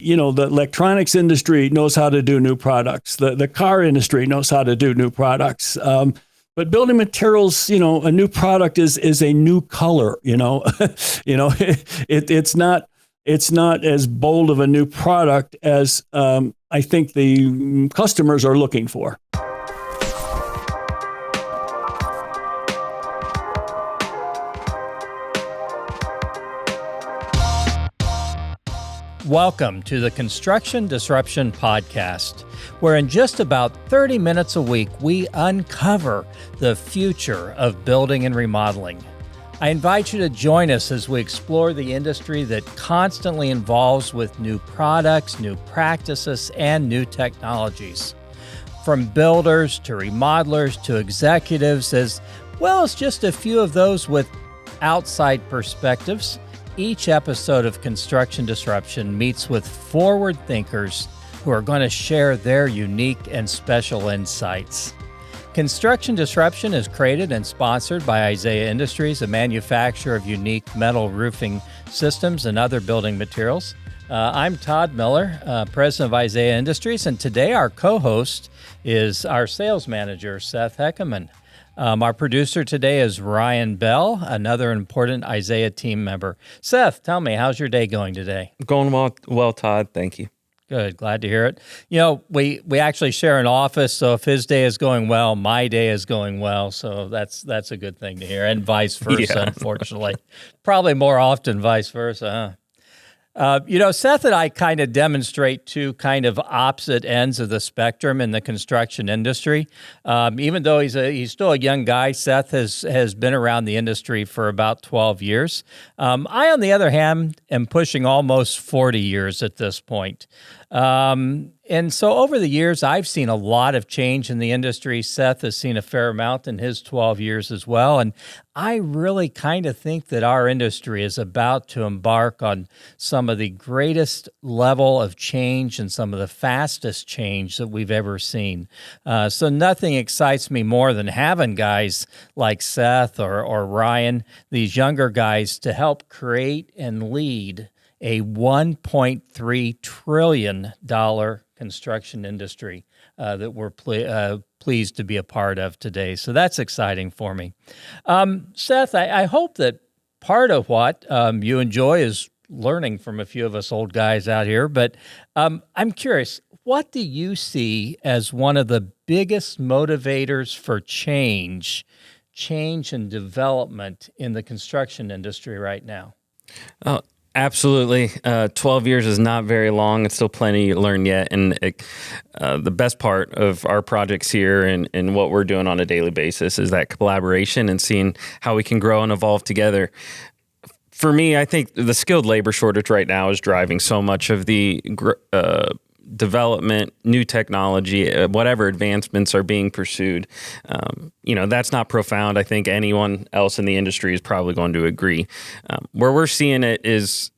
The electronics industry knows how to do new products. The car industry knows how to do new products. But building materials, a new product is a new color. It's not as bold of a new product as I think the customers are looking for. Welcome to the Construction Disruption Podcast, where in just about 30 minutes a week, we uncover the future of building and remodeling. I invite you to join us as we explore the industry that constantly evolves with new products, new practices, and new technologies. From builders to remodelers to executives, as well as just a few of those with outside perspectives, each episode of Construction Disruption meets with forward thinkers who are going to share their unique and special insights. Construction Disruption is created and sponsored by Isaiah Industries, a manufacturer of unique metal roofing systems and other building materials. I'm Todd Miller, president of Isaiah Industries, and today our co-host is our sales manager, Seth Heckerman. Our producer today is Ryan Bell, another important Isaiah team member. Seth, tell me, how's your day going today? Going well, Todd. Thank you. Good. Glad to hear it. We actually share an office, so if his day is going well, my day is going well. So that's a good thing to hear, and vice versa, Unfortunately. Probably more often vice versa, huh? Seth and I kind of demonstrate two kind of opposite ends of the spectrum in the construction industry. Even though he's still a young guy, Seth has been around the industry for about 12 years. I, on the other hand, am pushing almost 40 years at this point. And so over the years, I've seen a lot of change in the industry. Seth has seen a fair amount in his 12 years as well. And I really kind of think that our industry is about to embark on some of the greatest level of change and some of the fastest change that we've ever seen. So nothing excites me more than having guys like Seth or Ryan, these younger guys, to help create and lead a $1.3 trillion construction industry that we're pleased to be a part of today. So that's exciting for me. Seth, I hope that part of what you enjoy is learning from a few of us old guys out here, but I'm curious, what do you see as one of the biggest motivators for change and development in the construction industry right now? Absolutely. 12 years is not very long. It's still plenty to learn yet. And the best part of our projects here and what we're doing on a daily basis is that collaboration and seeing how we can grow and evolve together. For me, I think the skilled labor shortage right now is driving so much of the development, new technology, whatever advancements are being pursued. That's not profound. I think anyone else in the industry is probably going to agree. Where we're seeing it is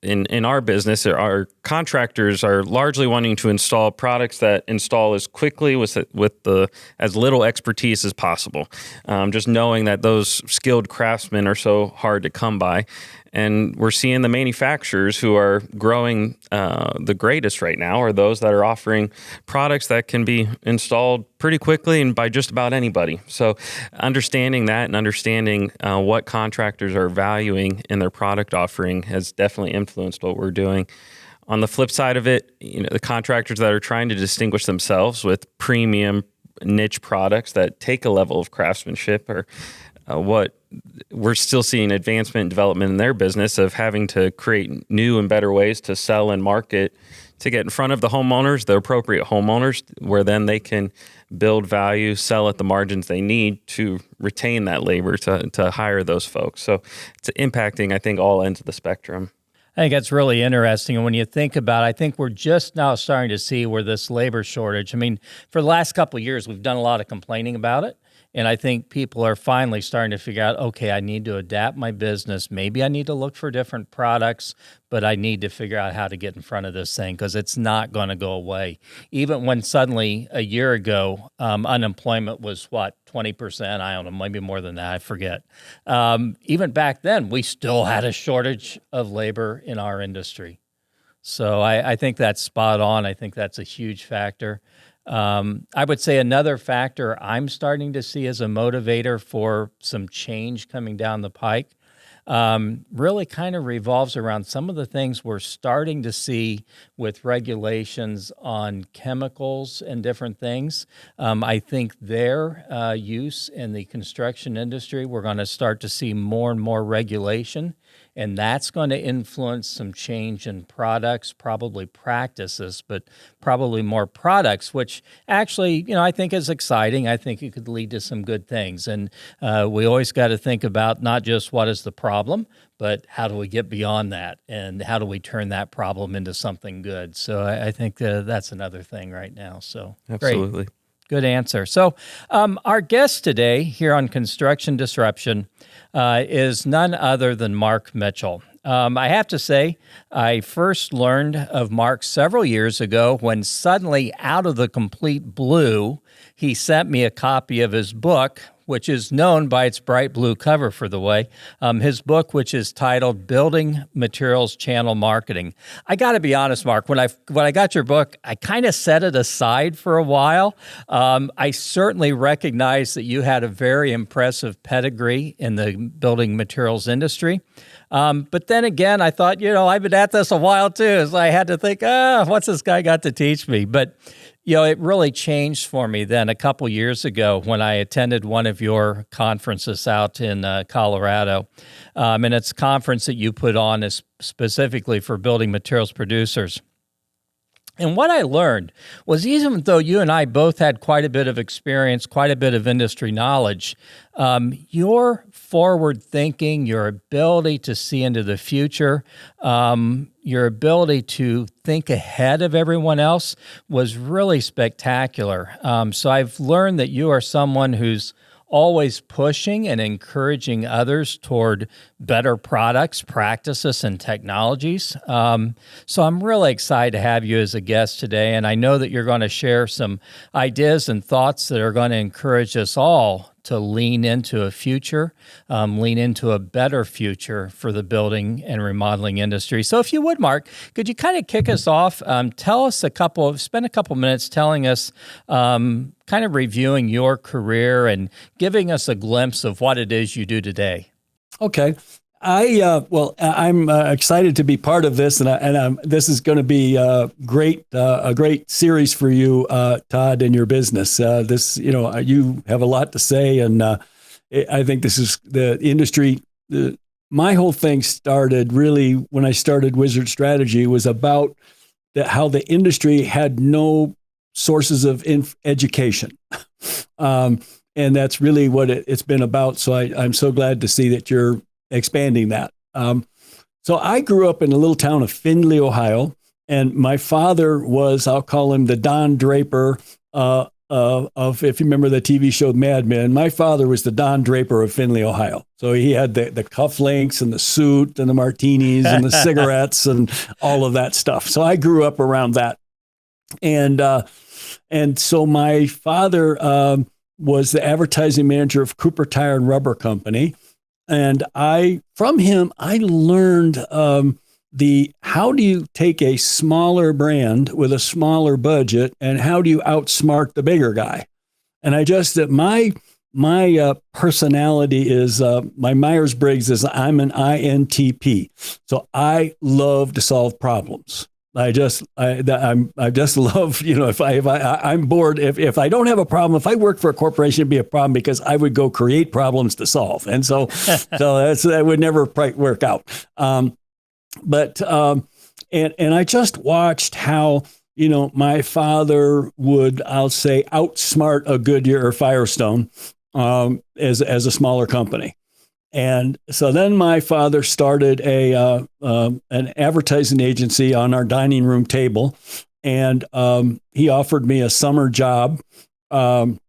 in our business, our contractors are largely wanting to install products that install as quickly with as little expertise as possible. Just knowing that those skilled craftsmen are so hard to come by. And we're seeing the manufacturers who are growing the greatest right now are those that are offering products that can be installed pretty quickly and by just about anybody. So understanding that and understanding what contractors are valuing in their product offering has definitely influenced what we're doing. On the flip side of it, the contractors that are trying to distinguish themselves with premium niche products that take a level of craftsmanship or what we're still seeing advancement and development in their business of having to create new and better ways to sell and market to get in front of the homeowners, the appropriate homeowners, where then they can build value, sell at the margins they need to retain that labor to hire those folks. So it's impacting, I think, all ends of the spectrum. I think that's really interesting. And when you think about it, I think we're just now starting to see where this labor shortage, for the last couple of years, we've done a lot of complaining about it. And I think people are finally starting to figure out, okay, I need to adapt my business. Maybe I need to look for different products, but I need to figure out how to get in front of this thing because it's not going to go away. Even when suddenly a year ago, unemployment was 20%? I don't know, maybe more than that, I forget. Even back then, we still had a shortage of labor in our industry. So I think that's spot on. I think that's a huge factor. I would say another factor I'm starting to see as a motivator for some change coming down the pike really kind of revolves around some of the things we're starting to see with regulations on chemicals and different things. I think their use in the construction industry, we're going to start to see more and more regulation, and that's going to influence some change in products, probably practices, but probably more products, which actually, I think is exciting. I think it could lead to some good things. And we always got to think about not just what is the problem, but how do we get beyond that, and how do we turn that problem into something good? So I think that's another thing right now. So absolutely. Great. Good answer. So our guest today here on Construction Disruption is none other than Mark Mitchell. I have to say, I first learned of Mark several years ago when suddenly, out of the complete blue, he sent me a copy of his book, which is known by its bright blue cover, for the way. His book, which is titled Building Materials Channel Marketing. I got to be honest, Mark, when I got your book, I kind of set it aside for a while. I certainly recognize that you had a very impressive pedigree in the building materials industry. But then again, I thought, I've been at this a while too, so I had to think, what's this guy got to teach me? But it really changed for me then a couple years ago when I attended one of your conferences out in Colorado. And it's a conference that you put on is specifically for building materials producers. And what I learned was, even though you and I both had quite a bit of experience, quite a bit of industry knowledge, your forward thinking, your ability to see into the future, your ability to think ahead of everyone else was really spectacular. So I've learned that you are someone who's always pushing and encouraging others toward better products, practices, and technologies. So I'm really excited to have you as a guest today, and I know that you're going to share some ideas and thoughts that are going to encourage us all to lean into a future, lean into a better future for the building and remodeling industry. So if you would, Mark, could you kind of kick us off? Spend a couple minutes telling us, kind of reviewing your career and giving us a glimpse of what it is you do today. Okay. I'm excited to be part of this, and this is going to be a great series for you, Todd, in your business. You have a lot to say, and I think this is the industry. My whole thing started really when I started Whizard Strategy, was about how the industry had no sources of education. And that's really what it's been about. So I'm so glad to see that you're expanding that. So I grew up in a little town of Findlay, Ohio, and my father was, I'll call him the Don Draper of, if you remember the TV show Mad Men, my father was the Don Draper of Findlay, Ohio. So he had the cufflinks and the suit and the martinis and the cigarettes and all of that stuff. So I grew up around that. And so my father was the advertising manager of Cooper Tire and Rubber Company. And from him, I learned how do you take a smaller brand with a smaller budget, and how do you outsmart the bigger guy? And my personality is, my Myers-Briggs is, I'm an INTP. So I love to solve problems. I just love, if I'm bored, if I don't have a problem, if I work for a corporation, it'd be a problem because I would go create problems to solve. And so that would never work out. And I just watched how, my father would, I'll say, outsmart a Goodyear or Firestone, as a smaller company. And so then my father started an advertising agency on our dining room table, and he offered me a summer job one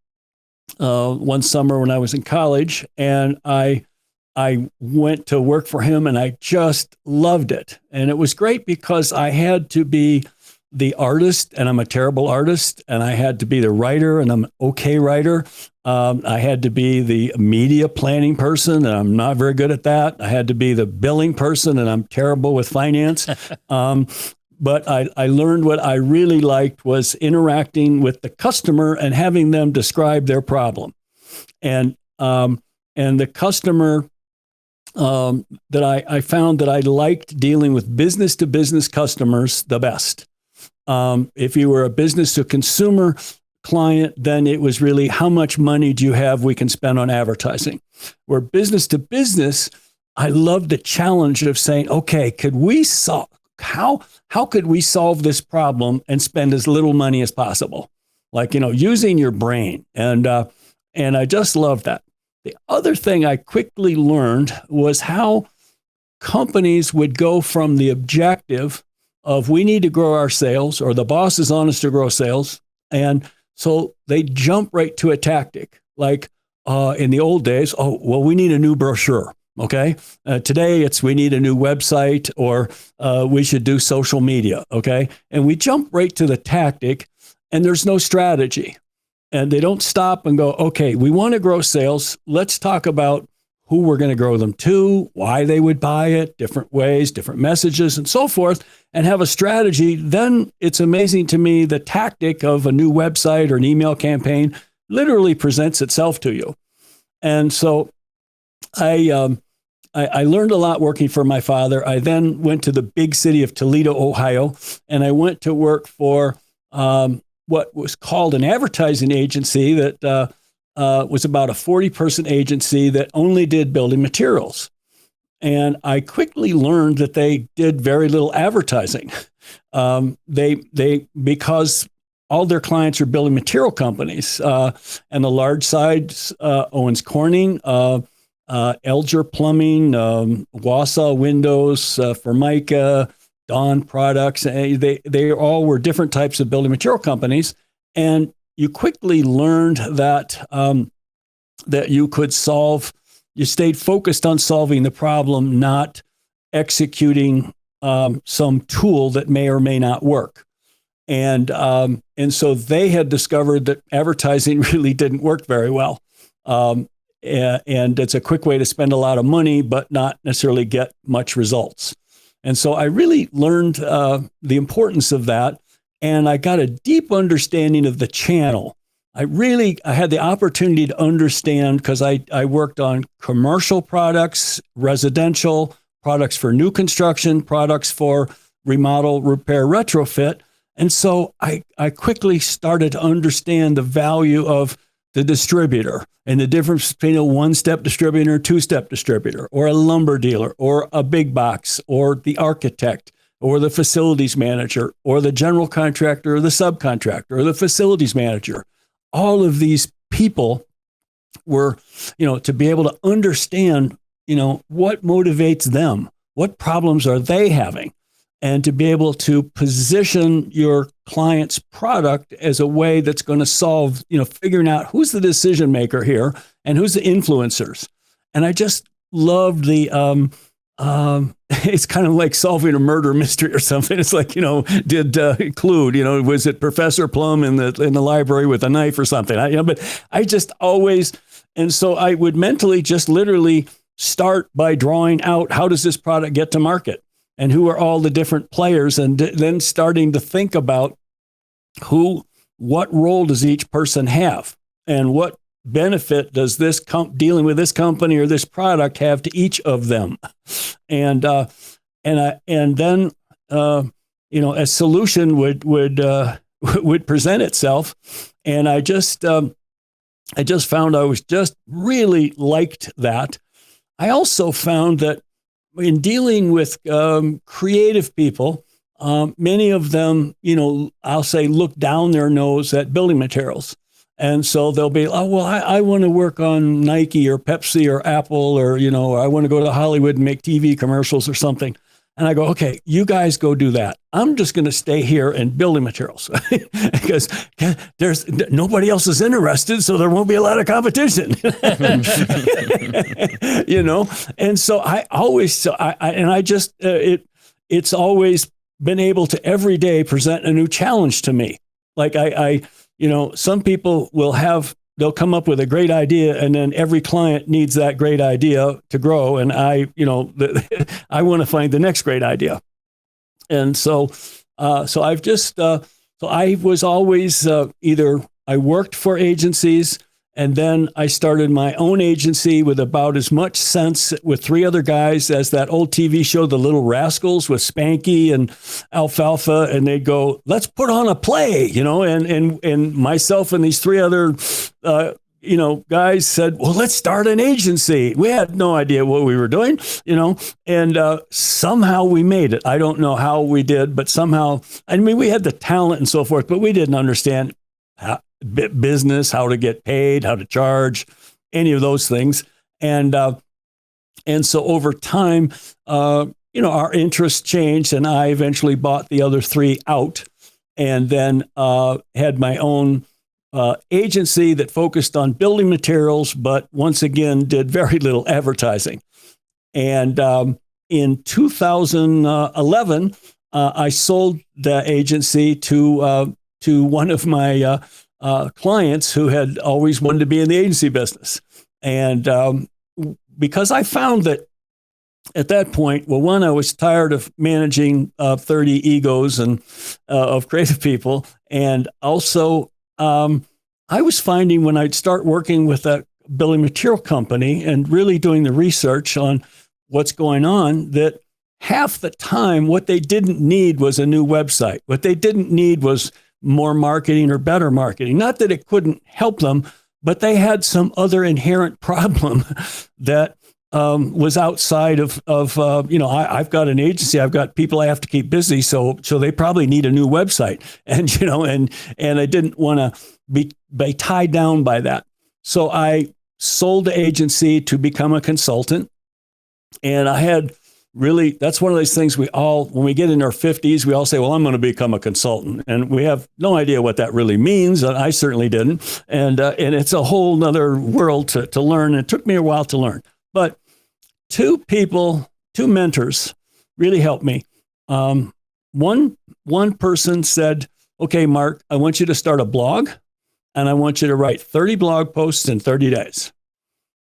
summer when I was in college, and I went to work for him, and I just loved it. And it was great because I had to be the artist, and I'm a terrible artist, and I had to be the writer, and I'm an okay writer. I had to be the media planning person, and I'm not very good at that. I had to be the billing person, and I'm terrible with finance. but I learned what I really liked was interacting with the customer and having them describe their problem. And the customer that I found that I liked dealing with business to business customers the best. If you were a business to consumer client, then it was really how much money do you have we can spend on advertising. Where business to business, I love the challenge of saying, okay, could we solve how could we solve this problem and spend as little money as possible? Like, using your brain. And I just love that. The other thing I quickly learned was how companies would go from the objective of we need to grow our sales, or the boss is on us to grow sales. And so they jump right to a tactic. Like in the old days, we need a new brochure. Okay. Today we need a new website, or we should do social media. Okay. And we jump right to the tactic, and there's no strategy. And they don't stop and go, okay, we want to grow sales. Let's talk about who we're going to grow them to, why they would buy it, different ways, different messages, and so forth, and have a strategy. Then it's amazing to me the tactic of a new website or an email campaign literally presents itself to you. And so I learned a lot working for my father. I then went to the big city of Toledo, Ohio, and I went to work for what was called an advertising agency that was about a 40-person agency that only did building materials. And I quickly learned that they did very little advertising. Because all their clients are building material companies, and the large side, Owens Corning, Elger Plumbing, Wausau Windows, Formica, Dawn Products. They all were different types of building material companies. And you quickly learned that that you could solve. You stayed focused on solving the problem, not executing some tool that may or may not work. And so they had discovered that advertising really didn't work very well. And it's a quick way to spend a lot of money, but not necessarily get much results. And so I really learned the importance of that. And I got a deep understanding of the channel. I had the opportunity to understand, because I worked on commercial products, residential products for new construction, products for remodel, repair, retrofit. And so I quickly started to understand the value of the distributor and the difference between a one-step distributor, two-step distributor, or a lumber dealer, or a big box, or the architect, or the facilities manager, or the general contractor, or the subcontractor, or the facilities manager. All of these people were, to be able to understand, what motivates them, what problems are they having, and to be able to position your client's product as a way that's going to solve, figuring out who's the decision maker here and who's the influencers. And I just loved the, it's kind of like solving a murder mystery or something. It's like, did Clue, was it Professor Plum in the library with a knife or something? But I just always, and so I would mentally just literally start by drawing out, how does this product get to market? And who are all the different players? And then starting to think about what role does each person have? And what benefit does this dealing with this company or this product have to each of them? And then a solution would present itself. And I just found I was just really liked that. I also found that in dealing with creative people, many of them, I'll say, look down their nose at building materials. And so they'll be, I want to work on Nike or Pepsi or Apple, or, I want to go to Hollywood and make TV commercials or something. And I go, okay, you guys go do that. I'm just going to stay here in building materials because there's nobody else is interested, so there won't be a lot of competition. And so I always, it's always been able to every day present a new challenge to me. Like some people they'll come up with a great idea, and then every client needs that great idea to grow. And I want to find the next great idea. And so So I've just, so I was always either I worked for agencies, and then I started my own agency with about as much sense with three other guys as that old TV show, The Little Rascals, with Spanky and Alfalfa. And they'd go, let's put on a play, and myself and these three other, guys said, well, let's start an agency. We had no idea what we were doing, and somehow we made it. I don't know how we did, but somehow, we had the talent and so forth, but we didn't understand business, how to get paid, how to charge, any of those things. And so over time, our interests changed, and I eventually bought the other three out, and then had my own agency that focused on building materials, but once again did very little advertising. And in 2011, I sold the agency to one of my clients who had always wanted to be in the agency business. And because I found that at that point, well, one, I was tired of managing 30 egos and of creative people. And also, I was finding when I'd start working with a building material company and really doing the research on what's going on, that half the time, what they didn't need was a new website. What they didn't need was more marketing or better marketing. Not that it couldn't help them, but they had some other inherent problem that was outside of I've got an agency, I've got people I have to keep busy, so they probably need a new website, and I didn't want to be tied down by that. So I sold the agency to become a consultant, and I had really, that's one of those things when we get in our 50s, we all say, well, I'm going to become a consultant. And we have no idea what that really means. I certainly didn't. And it's a whole nother world to learn. It took me a while to learn. But two mentors really helped me. One person said, okay, Mark, I want you to start a blog, and I want you to write 30 blog posts in 30 days.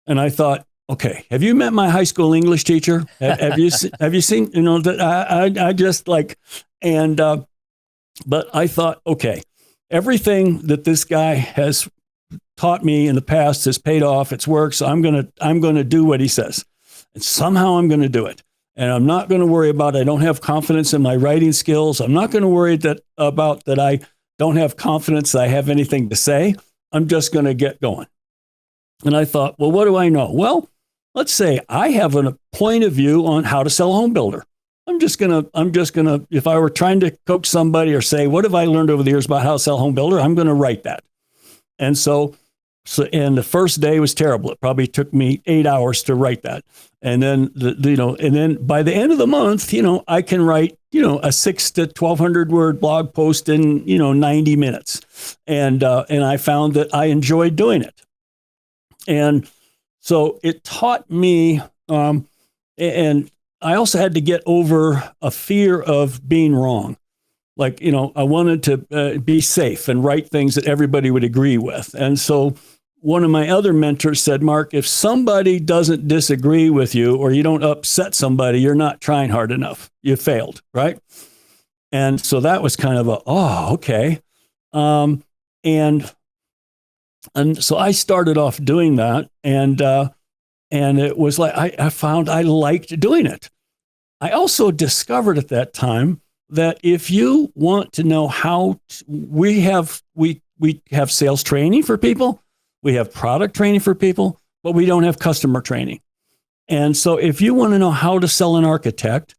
And I thought, okay, have you met my high school English teacher? Have you seen, that I just like, but I thought, okay, everything that this guy has taught me in the past has paid off. It's worked. So I'm going to do what he says, and somehow I'm going to do it. And I'm not going to worry about, I don't have confidence in my writing skills. I'm not going to worry about that I don't have confidence that I have anything to say. I'm just going to get going. And I thought, well, what do I know? Well, let's say I have a point of view on how to sell a home builder. I'm just gonna, if I were trying to coach somebody or say, what have I learned over the years about how to sell a home builder? I'm going to write that. And and the first day was terrible. It probably took me 8 hours to write that. And then, and then by the end of the month, I can write, a 600 to 1200 word blog post in, 90 minutes. And I found that I enjoyed doing it. And so it taught me, and I also had to get over a fear of being wrong. Like, I wanted to be safe and write things that everybody would agree with. And so one of my other mentors said, Mark, if somebody doesn't disagree with you or you don't upset somebody, you're not trying hard enough. You failed, right? And so that was kind of okay. And so I started off doing that, and it was like I found I liked doing it. I also discovered at that time that if you want to know we have sales training for people, we have product training for people, but we don't have customer training. And so if you want to know how to sell an architect,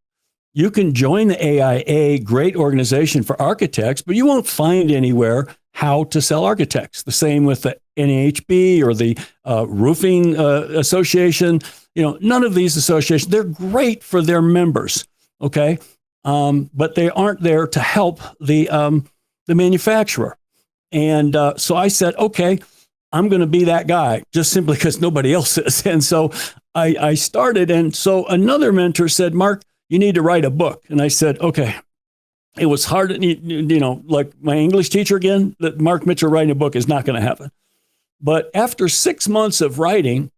you can join the AIA, great organization for architects, but you won't find anywhere how to sell architects. The same with the NAHB or the Roofing Association. None of these associations, they're great for their members, okay? But they aren't there to help the manufacturer. And so I said, okay, I'm going to be that guy, just simply because nobody else is. And so I started. And so another mentor said, Mark, you need to write a book. And I said, okay. It was hard, like my English teacher again, that Mark Mitchell writing a book is not going to happen. But after 6 months of writing,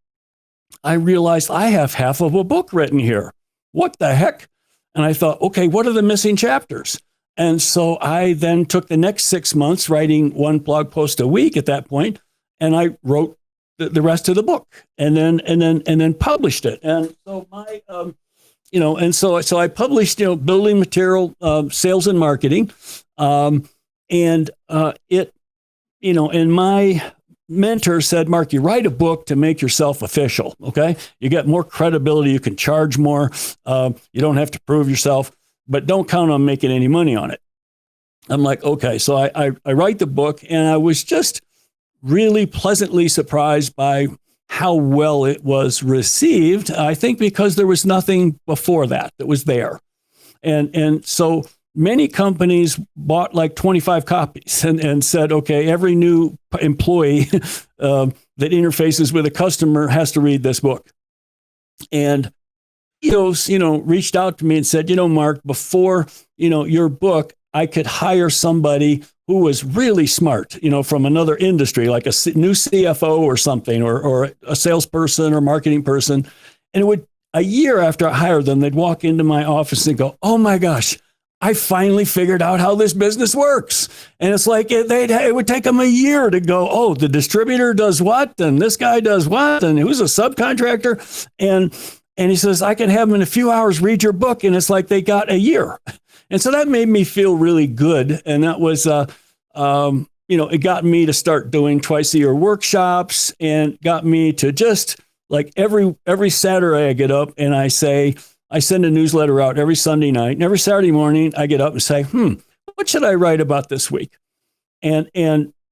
I realized I have half of a book written here. What the heck? And I thought, okay, what are the missing chapters? And so I then took the next 6 months writing one blog post a week at that point, and I wrote the rest of the book, and then published it. And so so I published, building material sales and marketing, and my mentor said, Mark, you write a book to make yourself official. Okay, you get more credibility, you can charge more, you don't have to prove yourself, but don't count on making any money on it. I'm like, okay, so I write the book, and I was just really pleasantly surprised by how well it was received. I think because there was nothing before that was there. And so many companies bought like 25 copies and said, okay, every new employee that interfaces with a customer has to read this book. And reached out to me and said, Mark, before, your book, I could hire somebody who was really smart, from another industry, like a new CFO or something, or a salesperson or marketing person. And a year after I hired them, they'd walk into my office and go, oh my gosh, I finally figured out how this business works. And it's like, it would take them a year to go, oh, the distributor does what? And this guy does what? And who's a subcontractor? And he says, I can have them in a few hours read your book. And it's like they got a year. And so that made me feel really good. And that was, it got me to start doing twice a year workshops, and got me to just like every Saturday I get up and I send a newsletter out every Sunday night, and every Saturday morning I get up and say, what should I write about this week? And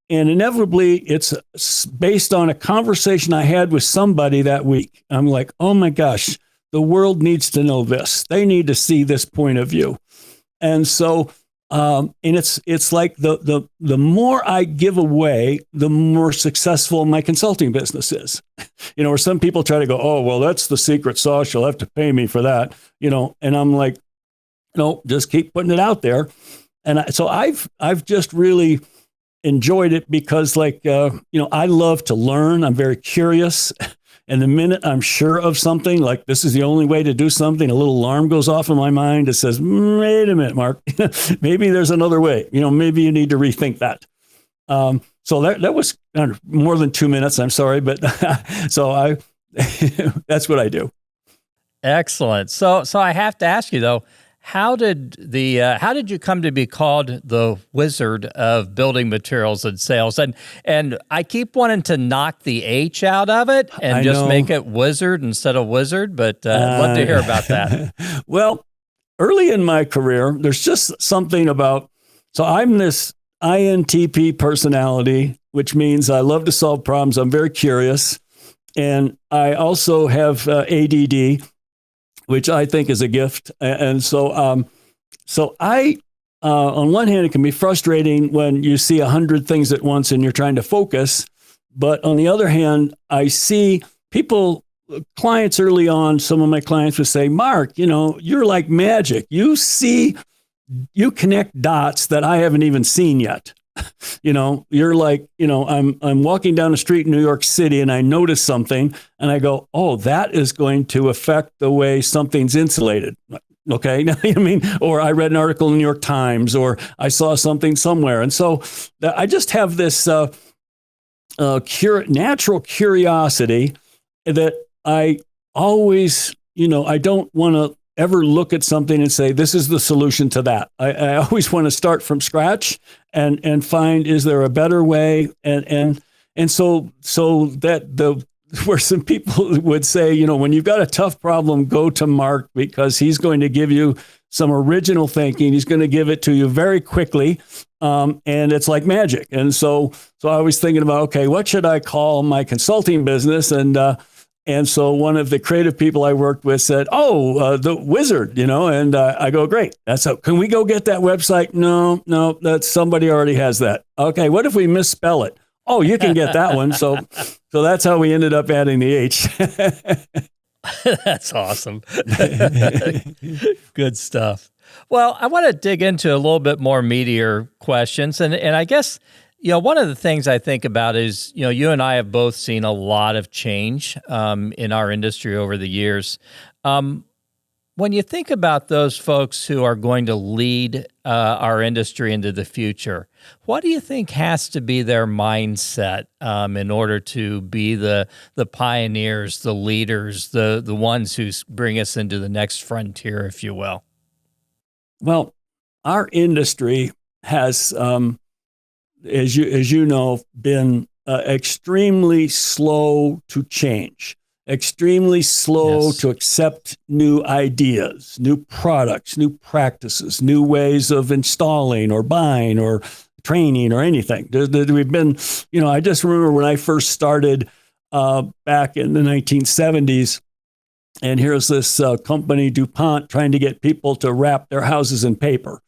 inevitably it's based on a conversation I had with somebody that week. I'm like, oh my gosh, the world needs to know this. They need to see this point of view. And so, and it's like the more I give away, the more successful my consulting business is. Where some people try to go, oh, well, that's the secret sauce. You'll have to pay me for that. And I'm like, no, just keep putting it out there. And so I've just really enjoyed it because, I love to learn. I'm very curious. And the minute I'm sure of something, like this is the only way to do something, a little alarm goes off in my mind. It says, wait a minute, Mark, maybe there's another way. Maybe you need to rethink that. So that was more than 2 minutes. I'm sorry, but so that's what I do. Excellent. So I have to ask you though, how did you come to be called the Whizard of building materials and sales? And I keep wanting to knock the H out of it and just make it Whizard instead of Wizard, but I'd love to hear about that. Well, early in my career, there's just something about, so I'm this INTP personality, which means I love to solve problems. I'm very curious. And I also have ADD, which I think is a gift. And so I, on one hand, it can be frustrating when you see 100 things at once and you're trying to focus. But on the other hand, I see clients early on, some of my clients would say, Mark, you're like magic. You connect dots that I haven't even seen yet. You're like, I'm walking down the street in New York City and I notice something and I go, oh, that is going to affect the way something's insulated. Okay. Or I read an article in the New York Times, or I saw something somewhere. And so I just have this natural curiosity that I always, I don't want to ever look at something and say, this is the solution to that. I always want to start from scratch and find, is there a better way? And so that where some people would say, when you've got a tough problem, go to Mark, because he's going to give you some original thinking. He's going to give it to you very quickly. And it's like magic. And so I was thinking about, okay, what should I call my consulting business? And so one of the creative people I worked with said, oh, the Whizard, and I go, great. Can we go get that website? No, that's somebody already has that. Okay. What if we misspell it? Oh, you can get that one. So that's how we ended up adding the H. That's awesome. Good stuff. Well, I want to dig into a little bit more meatier questions. And I guess, one of the things I think about is, you and I have both seen a lot of change in our industry over the years. When you think about those folks who are going to lead our industry into the future, what do you think has to be their mindset in order to be the pioneers, the leaders, the ones who bring us into the next frontier, if you will? Well, our industry has, as you know, been extremely slow to change, extremely slow Yes. to accept new ideas, new products, new practices, new ways of installing or buying or training or anything. We've been, I just remember when I first started back in the 1970s, and here's this company, DuPont, trying to get people to wrap their houses in paper.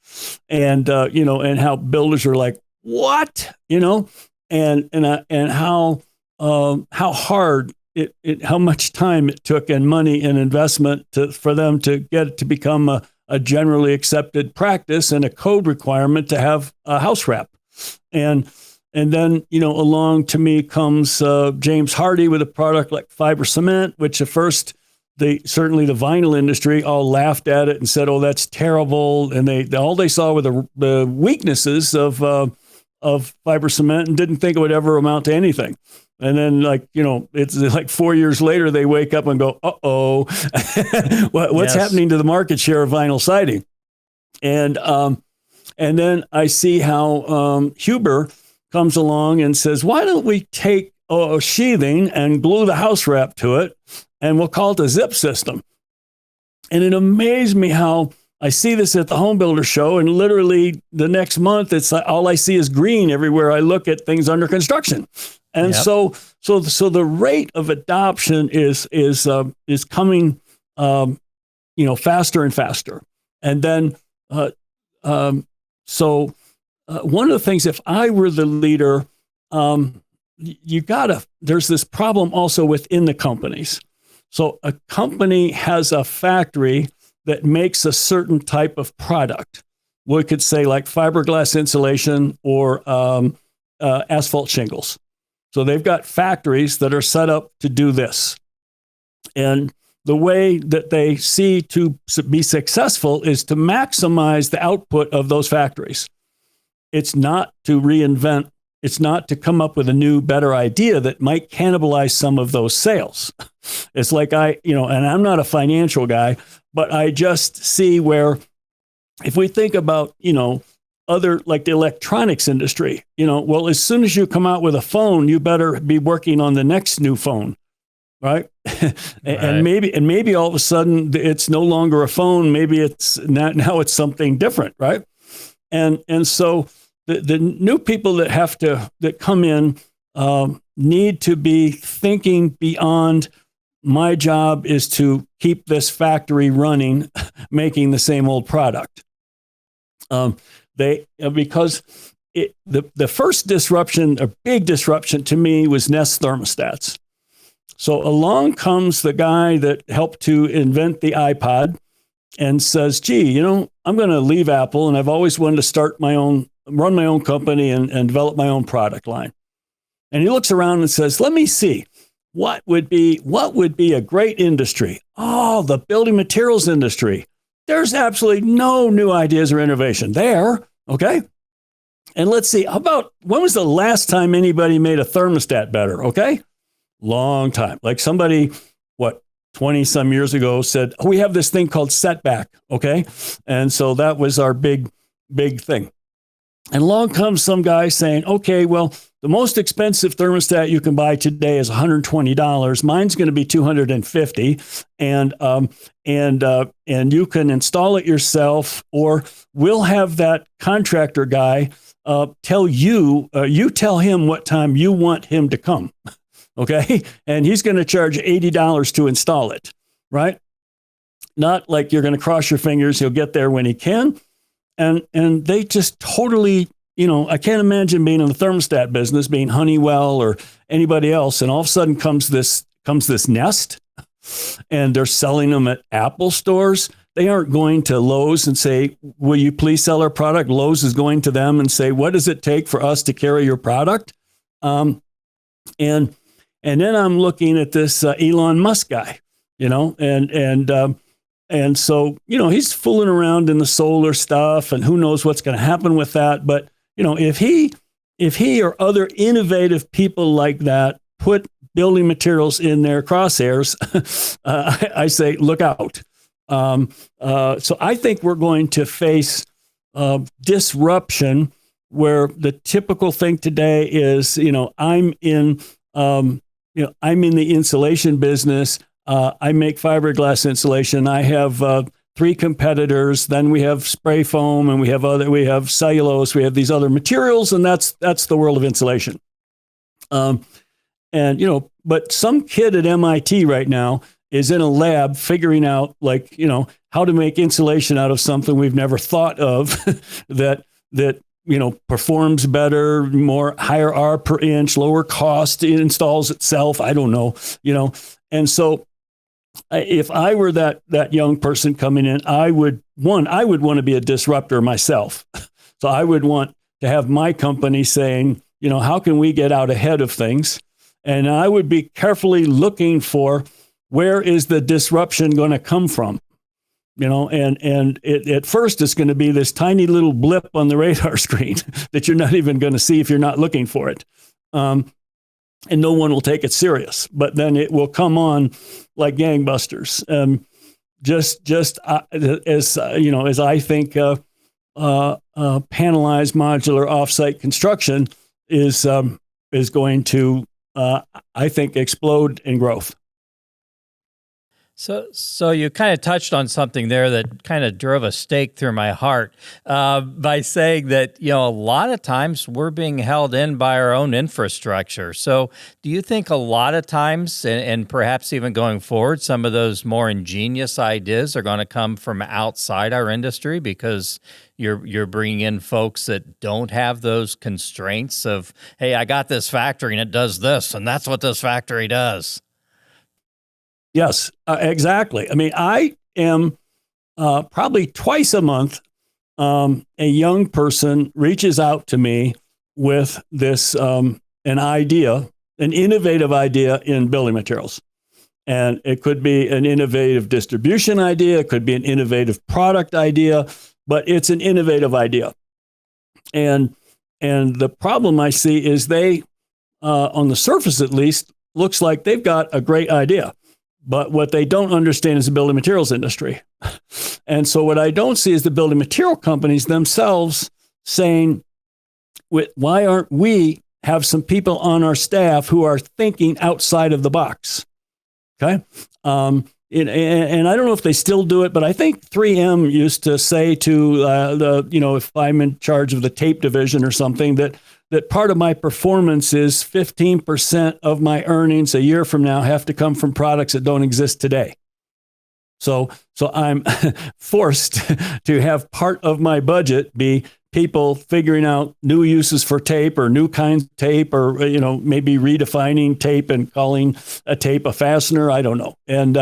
And, and how builders are like, what? And how hard how much time it took and money and investment for them to get it to become a generally accepted practice and a code requirement to have a house wrap. And then, along to me comes James Hardy with a product like fiber cement, which at first certainly the vinyl industry all laughed at it and said, "Oh, that's terrible." And all they saw were the weaknesses of fiber cement and didn't think it would ever amount to anything. And then, it's like 4 years later, they wake up and go, "Uh-oh, what's happening to the market share of vinyl siding?" And then I see how Huber comes along and says, "Why don't we take a sheathing and glue the house wrap to it, and we'll call it a zip system?" And it amazed me how I see this at the home builder show, and literally the next month, it's like all I see is green everywhere I look at things under construction. And so the rate of adoption is coming, faster and faster. And then, one of the things, if I were the leader, there's this problem also within the companies. So a company has a factory that makes a certain type of product. We could say like fiberglass insulation or asphalt shingles. So they've got factories that are set up to do this. And the way that they see to be successful is to maximize the output of those factories. It's not to reinvent. It's not to come up with a new, better idea that might cannibalize some of those sales. It's like and I'm not a financial guy, but I just see where if we think about, other like the electronics industry, well, as soon as you come out with a phone, you better be working on the next new phone, right? And maybe all of a sudden it's no longer a phone. Maybe it's not, now it's something different, right? And so the new people that come in need to be thinking beyond, my job is to keep this factory running, making the same old product. Because the first disruption, a big disruption to me, was Nest thermostats. So along comes the guy that helped to invent the iPod and says, "Gee, I'm going to leave Apple, and I've always wanted to run my own company and develop my own product line." And he looks around and says, "Let me see, what would be a great industry? Oh, the building materials industry. There's absolutely no new ideas or innovation there. Okay. And let's see, when was the last time anybody made a thermostat better? Okay. Long time. Like somebody, 20 some years ago said, "Oh, we have this thing called setback." Okay. And so that was our big thing. And along comes some guy saying, "Okay, well, the most expensive thermostat you can buy today is $120. Mine's going to be $250, and you can install it yourself, or we'll have that contractor guy tell you. You tell him what time you want him to come, okay? And he's going to charge $80 to install it, right? Not like you're going to cross your fingers; he'll get there when he can." And they just totally, I can't imagine being in the thermostat business, being Honeywell or anybody else, and all of a sudden comes this Nest, and they're selling them at Apple stores. They aren't going to Lowe's and say, "Will you please sell our product?" Lowe's is going to them and say, "What does it take for us to carry your product?" And then I'm looking at this Elon Musk guy, And so, he's fooling around in the solar stuff, and who knows what's going to happen with that. But, if he or other innovative people like that put building materials in their crosshairs, I say, look out. So I think we're going to face disruption, where the typical thing today is, I'm in the insulation business. I make fiberglass insulation. I have 3 competitors. Then we have spray foam, and we have cellulose. We have these other materials, and that's the world of insulation. But some kid at MIT right now is in a lab figuring out, how to make insulation out of something we've never thought of that performs better, higher R per inch, lower cost, it installs itself. I don't know, And so if I were that young person coming in, I would want to be a disruptor myself. So I would want to have my company saying, how can we get out ahead of things? And I would be carefully looking for, where is the disruption going to come from? And at first it's going to be this tiny little blip on the radar screen that you're not even going to see if you're not looking for it. And no one will take it serious, but then it will come on like gangbusters. As I think, panelized modular offsite construction is going to, I think, explode in growth. So you kind of touched on something there that kind of drove a stake through my heart by saying that, a lot of times we're being held in by our own infrastructure. So do you think a lot of times, and perhaps even going forward, some of those more ingenious ideas are going to come from outside our industry because you're bringing in folks that don't have those constraints of, hey, I got this factory and it does this, and that's what this factory does? Yes, exactly. I mean, I am probably twice a month, a young person reaches out to me with this, an idea, an innovative idea in building materials. And it could be an innovative distribution idea. It could be an innovative product idea, but it's an innovative idea. And the problem I see is they, on the surface at least, looks like they've got a great idea. But what they don't understand is the building materials industry. And so what I don't see is the building material companies themselves saying, why aren't we have some people on our staff who are thinking outside of the box? Okay. And I don't know if they still do it, but I think 3M used to say to if I'm in charge of the tape division or something, that part of my performance is 15% of my earnings a year from now have to come from products that don't exist today. So I'm forced to have part of my budget be people figuring out new uses for tape or new kinds of tape, or maybe redefining tape and calling a tape a fastener. I don't know. And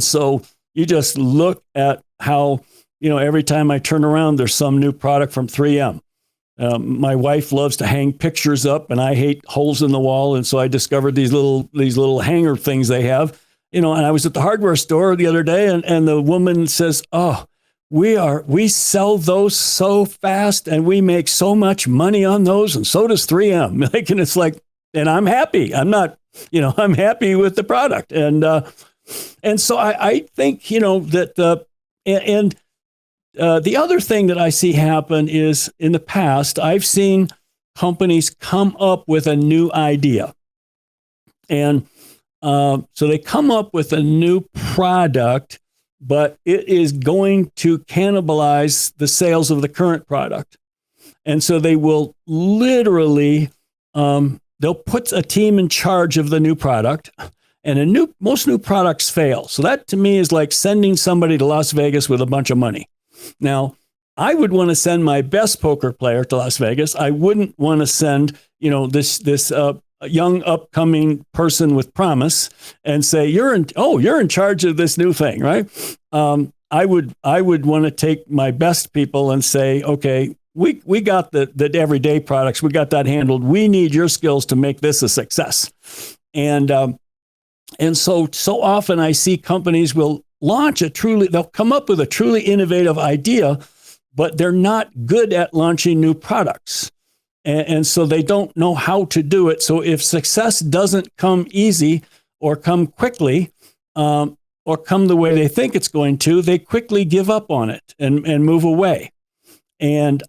so you just look at how every time I turn around, there's some new product from 3M. My wife loves to hang pictures up, and I hate holes in the wall. And so I discovered these little hanger things they have, and I was at the hardware store the other day, and the woman says, "Oh, we sell those so fast, and we make so much money on those, and so does 3M." And it's like, and I'm happy. I'm not, I'm happy with the product. And so I think, that, the other thing that I see happen is, in the past, I've seen companies come up with a new idea. And so they come up with a new product, but it is going to cannibalize the sales of the current product. And so they will literally, they'll put a team in charge of the new product. And most new products fail. So that to me is like sending somebody to Las Vegas with a bunch of money. Now, I would want to send my best poker player to Las Vegas. I wouldn't want to send, this young upcoming person with promise and say, you're in charge of this new thing, right? I would want to take my best people and say, okay, we got the everyday products. We got that handled. We need your skills to make this a success. And so often I see companies will they'll come up with a truly innovative idea, but they're not good at launching new products. And so they don't know how to do it. So if success doesn't come easy or come quickly, or come the way they think it's going to, they quickly give up on it and move away. And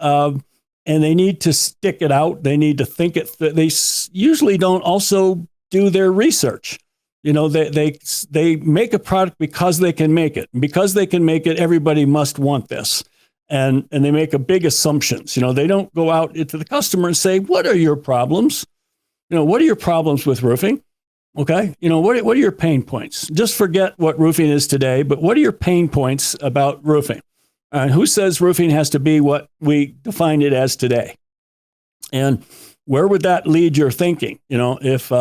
they need to stick it out. They need to think it. They usually don't also do their research. They make a product because they can make it. And because they can make it, everybody must want this. And they make a big assumptions. They don't go out to the customer and say, what are your problems? What are your problems with roofing? Okay. What are your pain points? Just forget what roofing is today, but what are your pain points about roofing? Who says roofing has to be what we define it as today? And where would that lead your thinking? If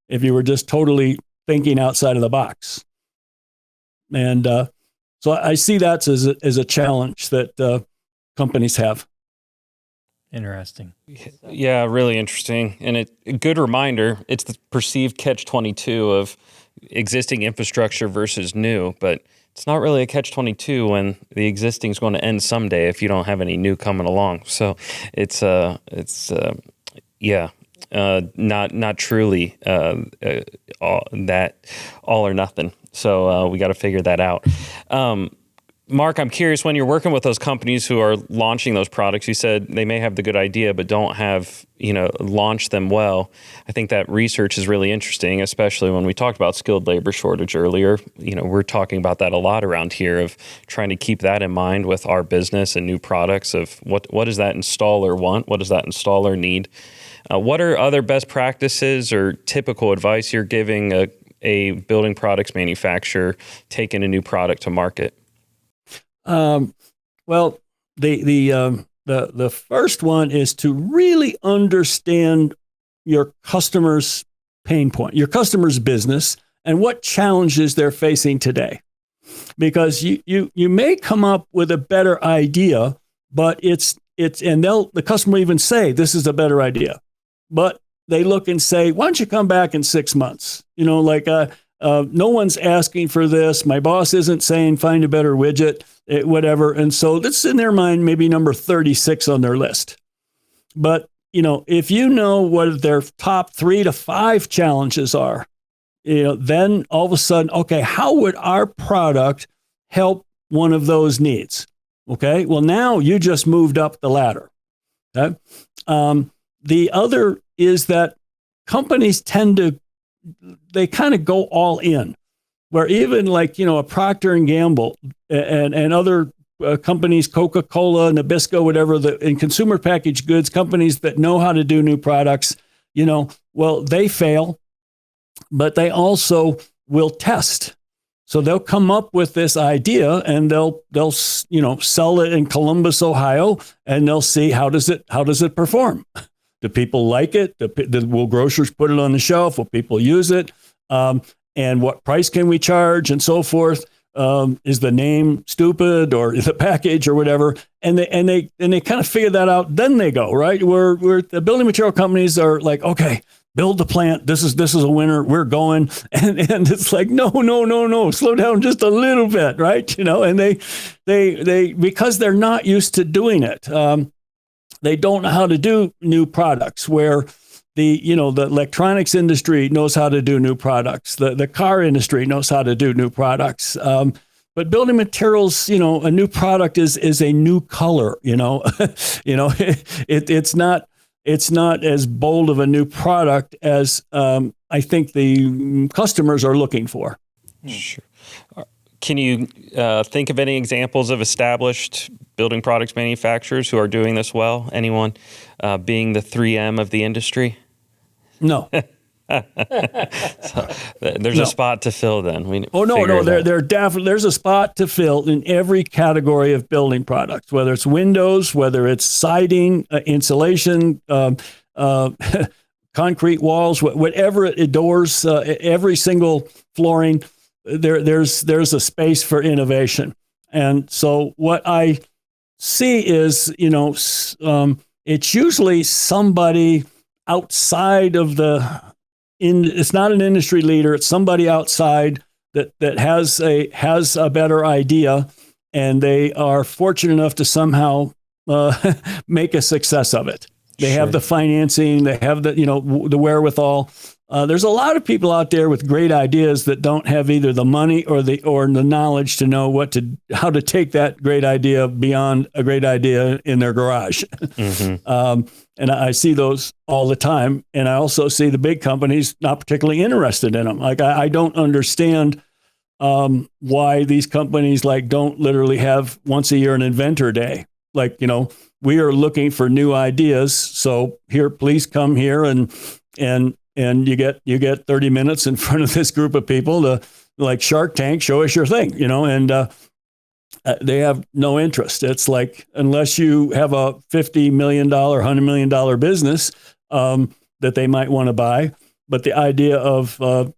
you were just totally thinking outside of the box. And, so I see that as a challenge that companies have. Interesting. Yeah, really interesting. And a good reminder, it's the perceived catch-22 of existing infrastructure versus new, but it's not really a catch-22 when the existing is going to end someday if you don't have any new coming along. So it's not truly all or nothing. So we got to figure that out. Mark, I'm curious, when you're working with those companies who are launching those products, you said they may have the good idea, but don't have, launch them well. I think that research is really interesting, especially when we talked about skilled labor shortage earlier. We're talking about that a lot around here, of trying to keep that in mind with our business and new products of what does that installer want? What does that installer need? What are other best practices or typical advice you're giving a building products manufacturer taking a new product to market? Well, the first one is to really understand your customer's pain point, your customer's business, and what challenges they're facing today. Because you may come up with a better idea, but the customer will even say, this is a better idea. But they look and say, why don't you come back in 6 months? No one's asking for this. My boss isn't saying find a better widget, whatever. And so that's in their mind, maybe number 36 on their list. But, if you know what their top 3 to 5 challenges are, then all of a sudden, okay, how would our product help one of those needs? Okay. Well, now you just moved up the ladder. Okay. The other is that companies they kind of go all in, where even a Procter and Gamble and other companies, Coca-Cola, Nabisco, whatever, in consumer packaged goods, companies that know how to do new products, they fail, but they also will test. So they'll come up with this idea and they'll sell it in Columbus, Ohio, and they'll see how does it perform. Do people like it? Will grocers put it on the shelf? Will people use it? And what price can we charge, and so forth? Is the name stupid, or the package, or whatever? And they kind of figure that out. Then they go right. Where the building material companies are like, okay, build the plant. This is a winner. We're going. And it's like, no. Slow down just a little bit, right? And they because they're not used to doing it. They don't know how to do new products, where the electronics industry knows how to do new products. The car industry knows how to do new products. But building materials, a new product is a new color, it's not as bold of a new product as I think the customers are looking for. Sure. Can you think of any examples of established building products manufacturers who are doing this well? Anyone being the 3M of the industry? No. So, there's a spot to fill then. No. There definitely there's a spot to fill in every category of building products, whether it's windows, whether it's siding, insulation, concrete walls, whatever doors, every single flooring. There's a space for innovation. And so what I see is, it's usually somebody outside of it's not an industry leader. It's somebody outside that has a better idea, and they are fortunate enough to somehow make a success of it. They have the financing, they have the wherewithal. There's a lot of people out there with great ideas that don't have either the money or the knowledge to know how to take that great idea beyond a great idea in their garage. Mm-hmm. And I see those all the time. And I also see the big companies not particularly interested in them. Like I don't understand why these companies don't literally have once a year an inventor day. We are looking for new ideas. So here, please come here and you get 30 minutes in front of this group of people to, like Shark Tank, show us your thing, and they have no interest. It's like, unless you have a $50 million, $100 million business that they might want to buy. But the idea of,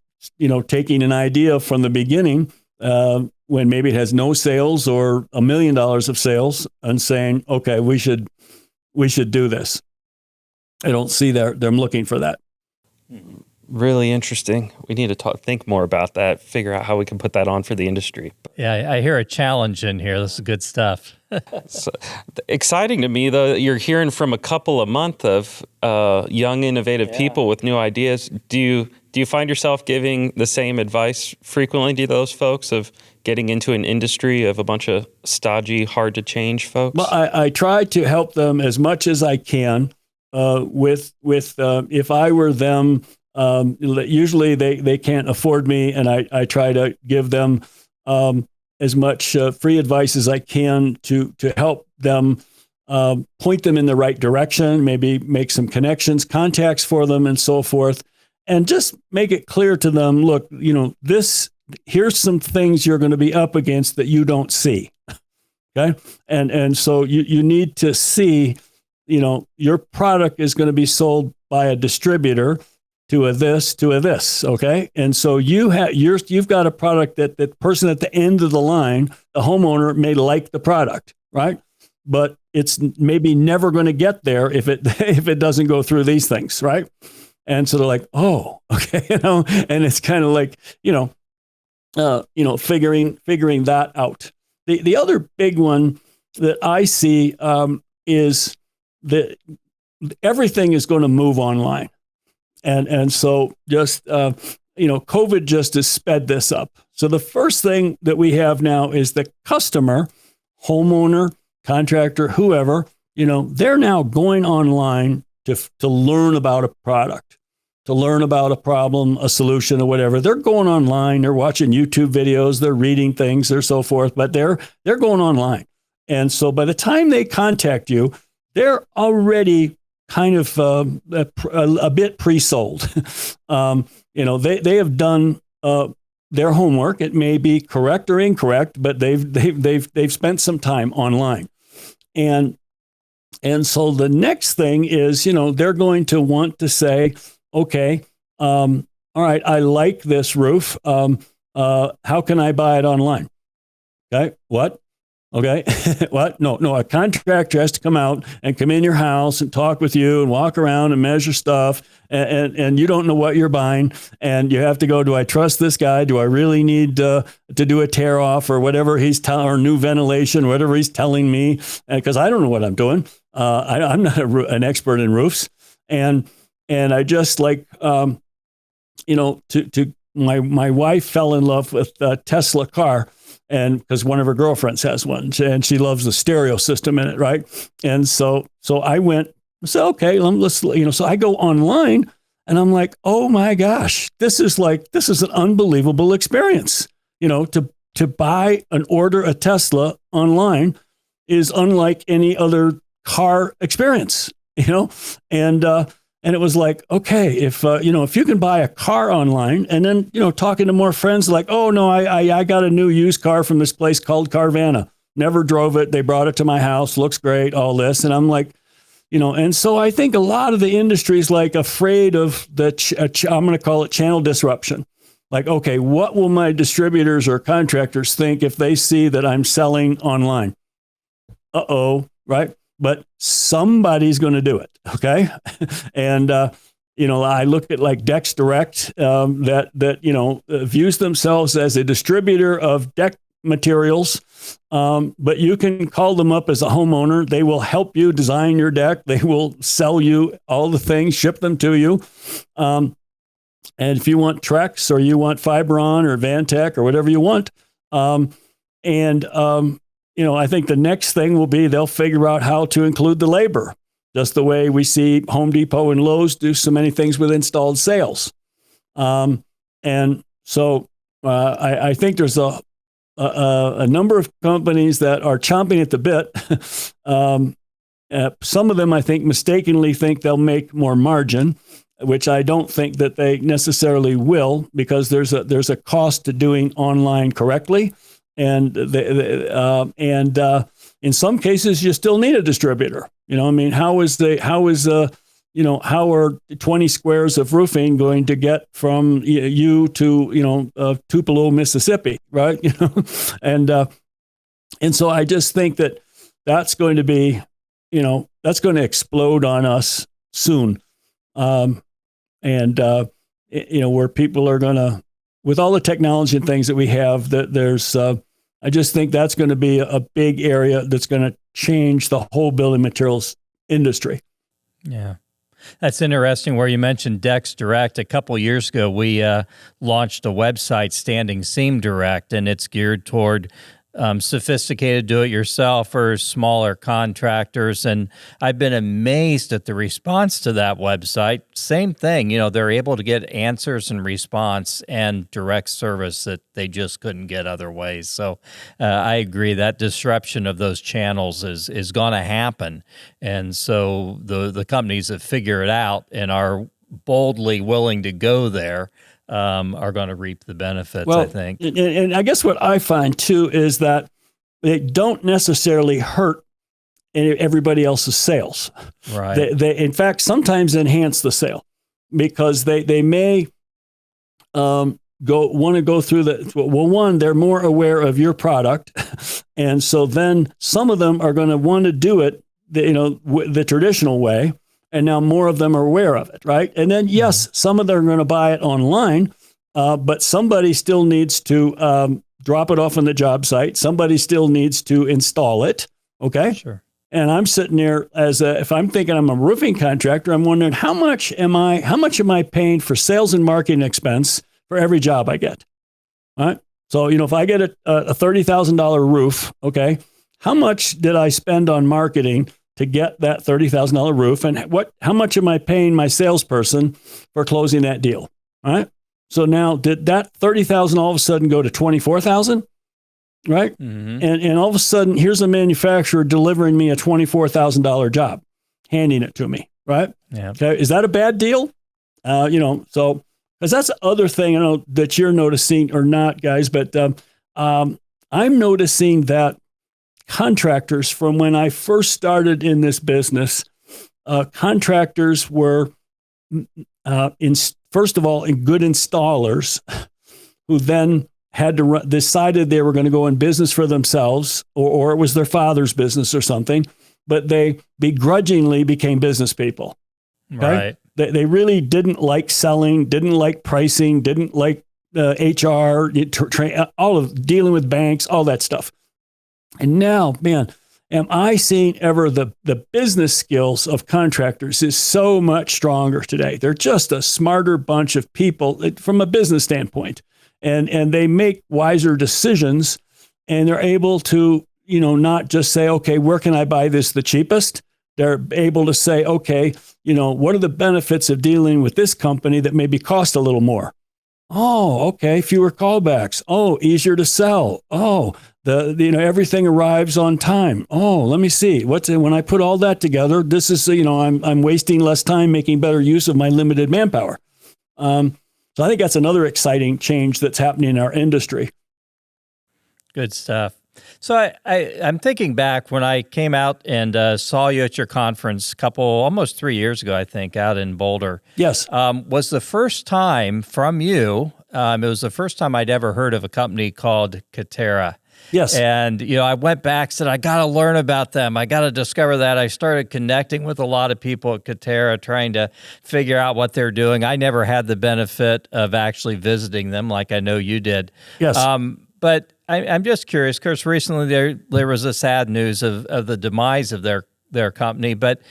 taking an idea from the beginning when maybe it has no sales or $1 million of sales and saying, okay, we should do this. I don't see them looking for that. Really interesting. We need to think more about that, figure out how we can put that on for the industry. Yeah, I hear a challenge in here. This is good stuff. So, exciting to me, though. You're hearing from a couple a month of young, innovative people with new ideas. Do you find yourself giving the same advice frequently to those folks of getting into an industry of a bunch of stodgy, hard to change folks? Well, I try to help them as much as I can. If I were them, usually they can't afford me, and I try to give them as much free advice as I can to help them, point them in the right direction, maybe make some connections, contacts for them, and so forth, and just make it clear to them, look, here's some things you're going to be up against that you don't see. Okay. And so you need to see, your product is going to be sold by a distributor to a this. Okay. And so you've got a product that person at the end of the line, the homeowner, may like the product, right? But it's maybe never going to get there if it doesn't go through these things. Right. And so they're like, oh, okay. And it's kind of like, figuring that out. The other big one that I see is that everything is going to move online. And so just, COVID just has sped this up. So the first thing that we have now is the customer, homeowner, contractor, whoever, they're now going online to learn about a product, to learn about a problem, a solution, or whatever. They're going online, they're watching YouTube videos, they're reading things, or so forth, but they're going online. And so by the time they contact you, they're already kind of a bit pre-sold. They have done their homework. It may be correct or incorrect, but they've spent some time online. And so the next thing is, they're going to want to say, okay, all right, I like this roof. How can I buy it online? Okay, what? Okay, what? No, a contractor has to come out and come in your house and talk with you and walk around and measure stuff, and you don't know what you're buying, and you have to go, do I trust this guy? Do I really need to do a tear off or whatever he's telling, or new ventilation, whatever he's telling me? Because I don't know what I'm doing. I'm not an expert in roofs, and I just like, my wife fell in love with a Tesla car. And because one of her girlfriends has one, and she loves the stereo system in it, right? And so I said, okay, let's, so I go online, and I'm like, oh my gosh, this is an unbelievable experience. To buy and order a Tesla online is unlike any other car experience, and it was like, okay, if you can buy a car online, and then, talking to more friends, like, oh no, I got a new used car from this place called Carvana. Never drove it. They brought it to my house. Looks great. All this. And I'm like, and so I think a lot of the industry is like afraid of I'm going to call it channel disruption. Like, okay, what will my distributors or contractors think if they see that I'm selling online? Right? But somebody's going to do it, okay? And I look at like Dex Direct that views themselves as a distributor of deck materials, but you can call them up as a homeowner. They will help you design your deck. They will sell you all the things, ship them to you. And if you want Trex or you want Fibron or Vantech or whatever you want, I think the next thing will be they'll figure out how to include the labor, just the way we see Home Depot and Lowe's do so many things with installed sales. And so I think there's a number of companies that are chomping at the bit. Some of them, I think, mistakenly think they'll make more margin, which I don't think that they necessarily will, because there's a cost to doing online correctly, and in some cases you still need a distributor. How are 20 squares of roofing going to get from you to Tupelo, Mississippi, right? And so I just think that that's going to be, that's going to explode on us soon. Where people are going to, with all the technology and things that we have, that there's, I just think that's going to be a big area that's going to change the whole building materials industry. Yeah. That's interesting where you mentioned Dex Direct. A couple of years ago, we launched a website, Standing Seam Direct, and it's geared toward sophisticated do-it-yourselfers, smaller contractors, and I've been amazed at the response to that website. Same thing, they're able to get answers and response and direct service that they just couldn't get other ways. So I agree that disruption of those channels is going to happen, and so the companies that figure it out and are boldly willing to go there are going to reap the benefits, I think. And I guess what I find, too, is that they don't necessarily hurt everybody else's sales. Right. They in fact, sometimes enhance the sale, because they may want to go through one, they're more aware of your product. And so then some of them are going to want to do it, the traditional way. And now more of them are aware of it, right? And then, yes, some of them are going to buy it online, but somebody still needs to drop it off on the job site. Somebody still needs to install it, okay? Sure. And I'm sitting there if I'm thinking I'm a roofing contractor, I'm wondering how much am I paying for sales and marketing expense for every job I get, all right? So, if I get a $30,000 roof, okay, how much did I spend on marketing to get that $30,000 roof, and how much am I paying my salesperson for closing that deal? All right. So now, did that $30,000 all of a sudden go to $24,000? Right. Mm-hmm. And all of a sudden, here's a manufacturer delivering me a $24,000 job, handing it to me. Right. Yeah. Okay. Is that a bad deal? So because that's the other thing that you're noticing or not, guys, but I'm noticing that contractors, from when I first started in this business, contractors were, first of all, good installers who then had to decided they were going to go in business for themselves, or it was their father's business or something, but they begrudgingly became business people. Okay? Right. They really didn't like selling, didn't like pricing, didn't like HR, all of dealing with banks, all that stuff. And now, man, am I seeing ever the business skills of contractors is so much stronger today. They're just a smarter bunch of people from a business standpoint. And they make wiser decisions, and they're able to, not just say, okay, where can I buy this the cheapest? They're able to say, okay, what are the benefits of dealing with this company that maybe cost a little more? Oh, okay, fewer callbacks. Oh, easier to sell. Oh, everything arrives on time. Oh, let me see. When I put all that together, this is, I'm wasting less time making better use of my limited manpower. So I think that's another exciting change that's happening in our industry. Good stuff. So I'm thinking back when I came out and saw you at your conference almost 3 years ago, I think, out in Boulder. Yes. Was the first time from you, it was the first time I'd ever heard of a company called Katera. Yes. And, I went back, said, I got to learn about them. I got to discover that. I started connecting with a lot of people at Katerra, trying to figure out what they're doing. I never had the benefit of actually visiting them like I know you did. Yes. But I'm just curious, because recently there was a sad news of the demise of their company, but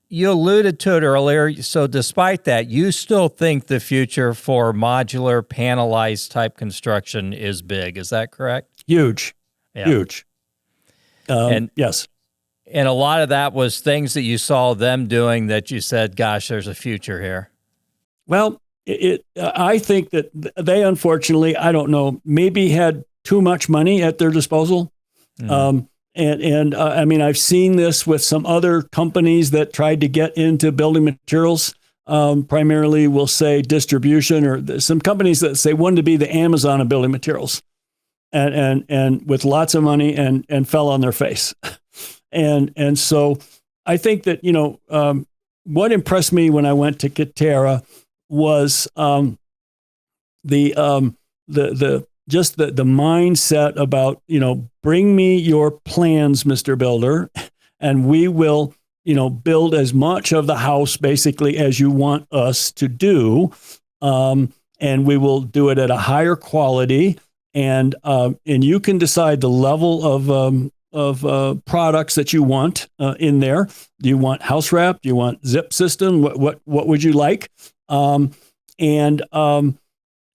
you alluded to it earlier. So despite that, you still think the future for modular panelized type construction is big. Is that correct? Huge. Yeah. Huge. And yes. And a lot of that was things that you saw them doing that you said, gosh, there's a future here. Well, I think that they, unfortunately, I don't know, maybe had too much money at their disposal. Mm. I mean, I've seen this with some other companies that tried to get into building materials. Primarily, we'll say distribution, or some companies that say wanted to be the Amazon of building materials, and with lots of money and fell on their face. And so I think that, what impressed me when I went to Katerra was the mindset about, bring me your plans, Mr. Builder, and we will, build as much of the house basically as you want us to do. And we will do it at a higher quality. And you can decide the level of products that you want in there. Do you want house wrap? Do you want zip system? What would you like? And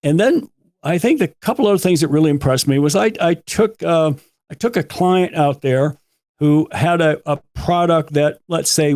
then I think the couple other things that really impressed me was I took a client out there who had a product that, let's say,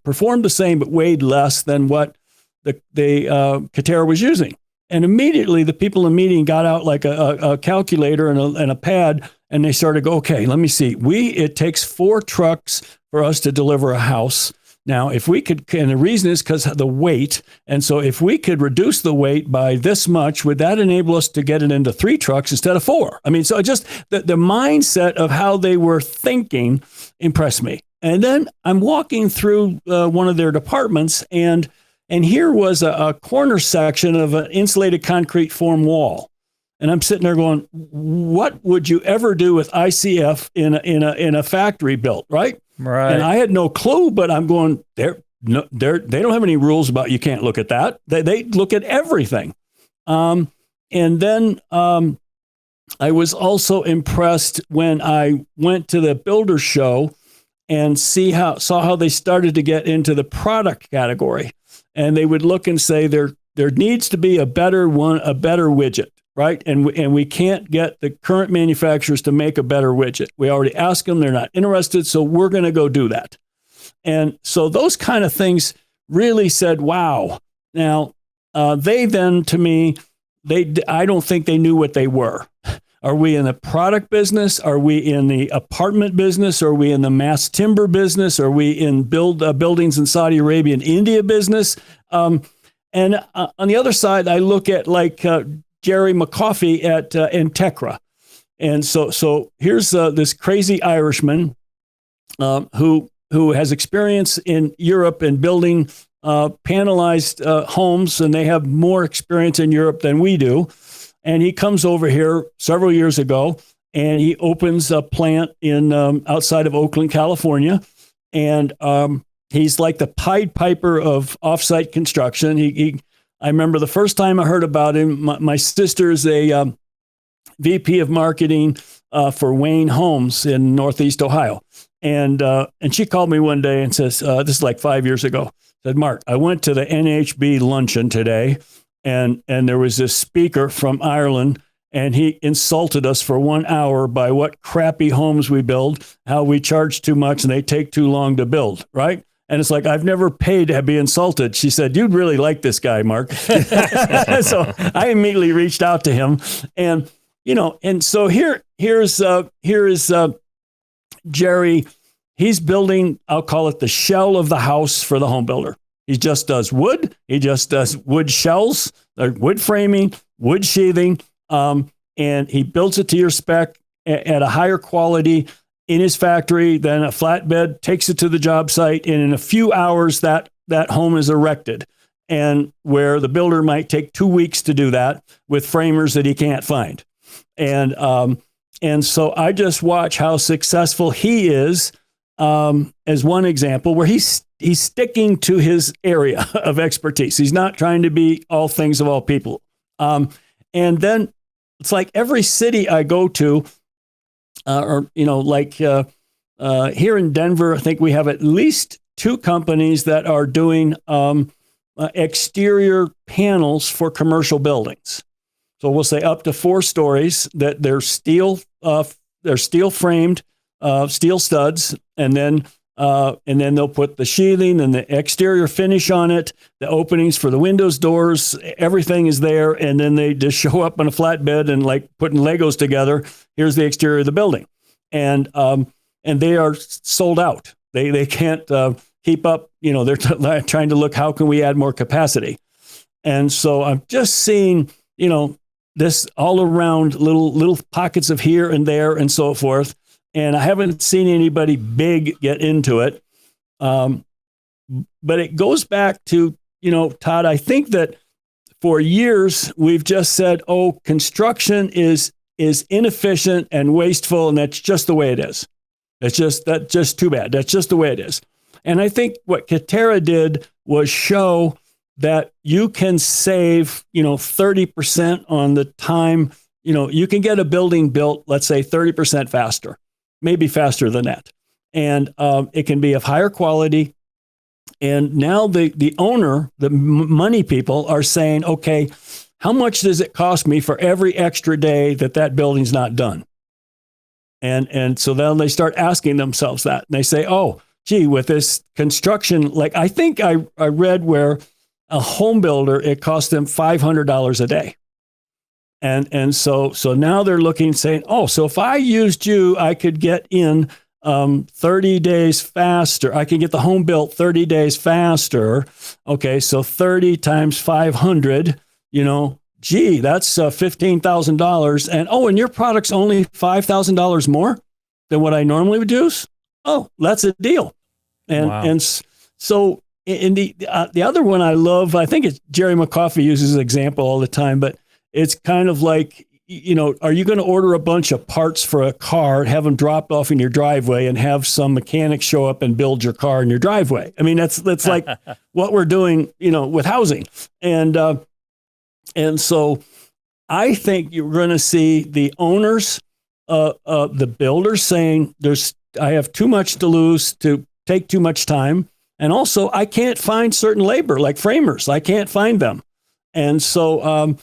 performed the same, but weighed less than what the Katerra was using. And immediately the people in the meeting got out like a calculator and a pad, and they started to go, okay, let me see. It takes 4 trucks for us to deliver a house. Now, if we could, and the reason is because of the weight. And so if we could reduce the weight by this much, would that enable us to get it into 3 trucks instead of 4? I mean, so just the mindset of how they were thinking impressed me. And then I'm walking through one of their departments, and here was a corner section of an insulated concrete form wall. And I'm sitting there going, what would you ever do with ICF in a factory built, right? Right. And I had no clue, but I'm going, they don't have any rules about you can't look at that. They look at everything. And then I was also impressed when I went to the builder show and saw how they started to get into the product category. And they would look and say there needs to be a better widget. Right. And we can't get the current manufacturers to make a better widget. We already asked them. They're not interested. So we're going to go do that. And so those kind of things really said, wow. Now, they then, to me, I don't think they knew what they were. Are we in the product business? Are we in the apartment business? Are we in the mass timber business? Are we in buildings in Saudi Arabia and India business? And on the other side, I look at like Jerry McCoffey at Entekra. And so here's this crazy Irishman who has experience in Europe in building panelized homes, and they have more experience in Europe than we do. And he comes over here several years ago, and he opens a plant in outside of Oakland, California. And he's like the Pied Piper of offsite construction. I remember the first time I heard about him, my sister's a VP of marketing for Wayne Homes in Northeast Ohio. And she called me one day and says, this is like 5 years ago, said, Mark, I went to the NHB luncheon today, and there was this speaker from Ireland, and he insulted us for 1 hour by what crappy homes we build, how we charge too much and they take too long to build, right? And it's like, I've never paid to be insulted. She said, you'd really like this guy, Mark. So I immediately reached out to him. And, and so here is Jerry. He's building, I'll call it the shell of the house for the home builder. He just does wood. He just does wood shells, wood framing, wood sheathing. And he builds it to your spec at a higher quality in his factory, then a flatbed takes it to the job site, and in a few hours that home is erected. And where the builder might take 2 weeks to do that with framers that he can't find. And so I just watch how successful he is, as one example, where he's sticking to his area of expertise. He's not trying to be all things of all people. And then it's like every city I go to, here in Denver, I think we have at least 2 companies that are doing exterior panels for commercial buildings. So we'll say up to 4 stories that they're steel framed, steel studs, and then they'll put the sheathing and the exterior finish on it, the openings for the windows, doors, everything is there, and then they just show up on a flatbed and like putting Legos together. Here's the exterior of the building, and they are sold out. They can't keep up. They're trying to look, how can we add more capacity? And so I'm just seeing, this all around little pockets of here and there and so forth. And I haven't seen anybody big get into it. But it goes back to, Todd, I think that for years we've just said, oh, construction is inefficient and wasteful, and that's just the way it is. That's just too bad. That's just the way it is. And I think what Katerra did was show that you can save, 30% on the time. You can get a building built, let's say 30% faster, maybe faster than that. And it can be of higher quality. And now the owner, the money people are saying, okay, how much does it cost me for every extra day that building's not done? And so then they start asking themselves that. And they say, oh, gee, with this construction, like I think I read where a home builder, it cost them $500 a day. And so now they're looking, saying, oh, so if I used you, I could get in 30 days faster. I can get the home built 30 days faster. Okay, so 30 times 500, gee, that's $15,000. And your product's only $5,000 more than what I normally would use. Oh, that's a deal. And wow. And so in the other one I love, I think it's Jerry McCoffey uses an example all the time, but it's kind of like, are you going to order a bunch of parts for a car, have them dropped off in your driveway, and have some mechanic show up and build your car in your driveway? I mean, that's like what we're doing, with housing. And so I think you're going to see the owners, the builders saying, I have too much to lose to take too much time. And also I can't find certain labor like framers. I can't find them. And so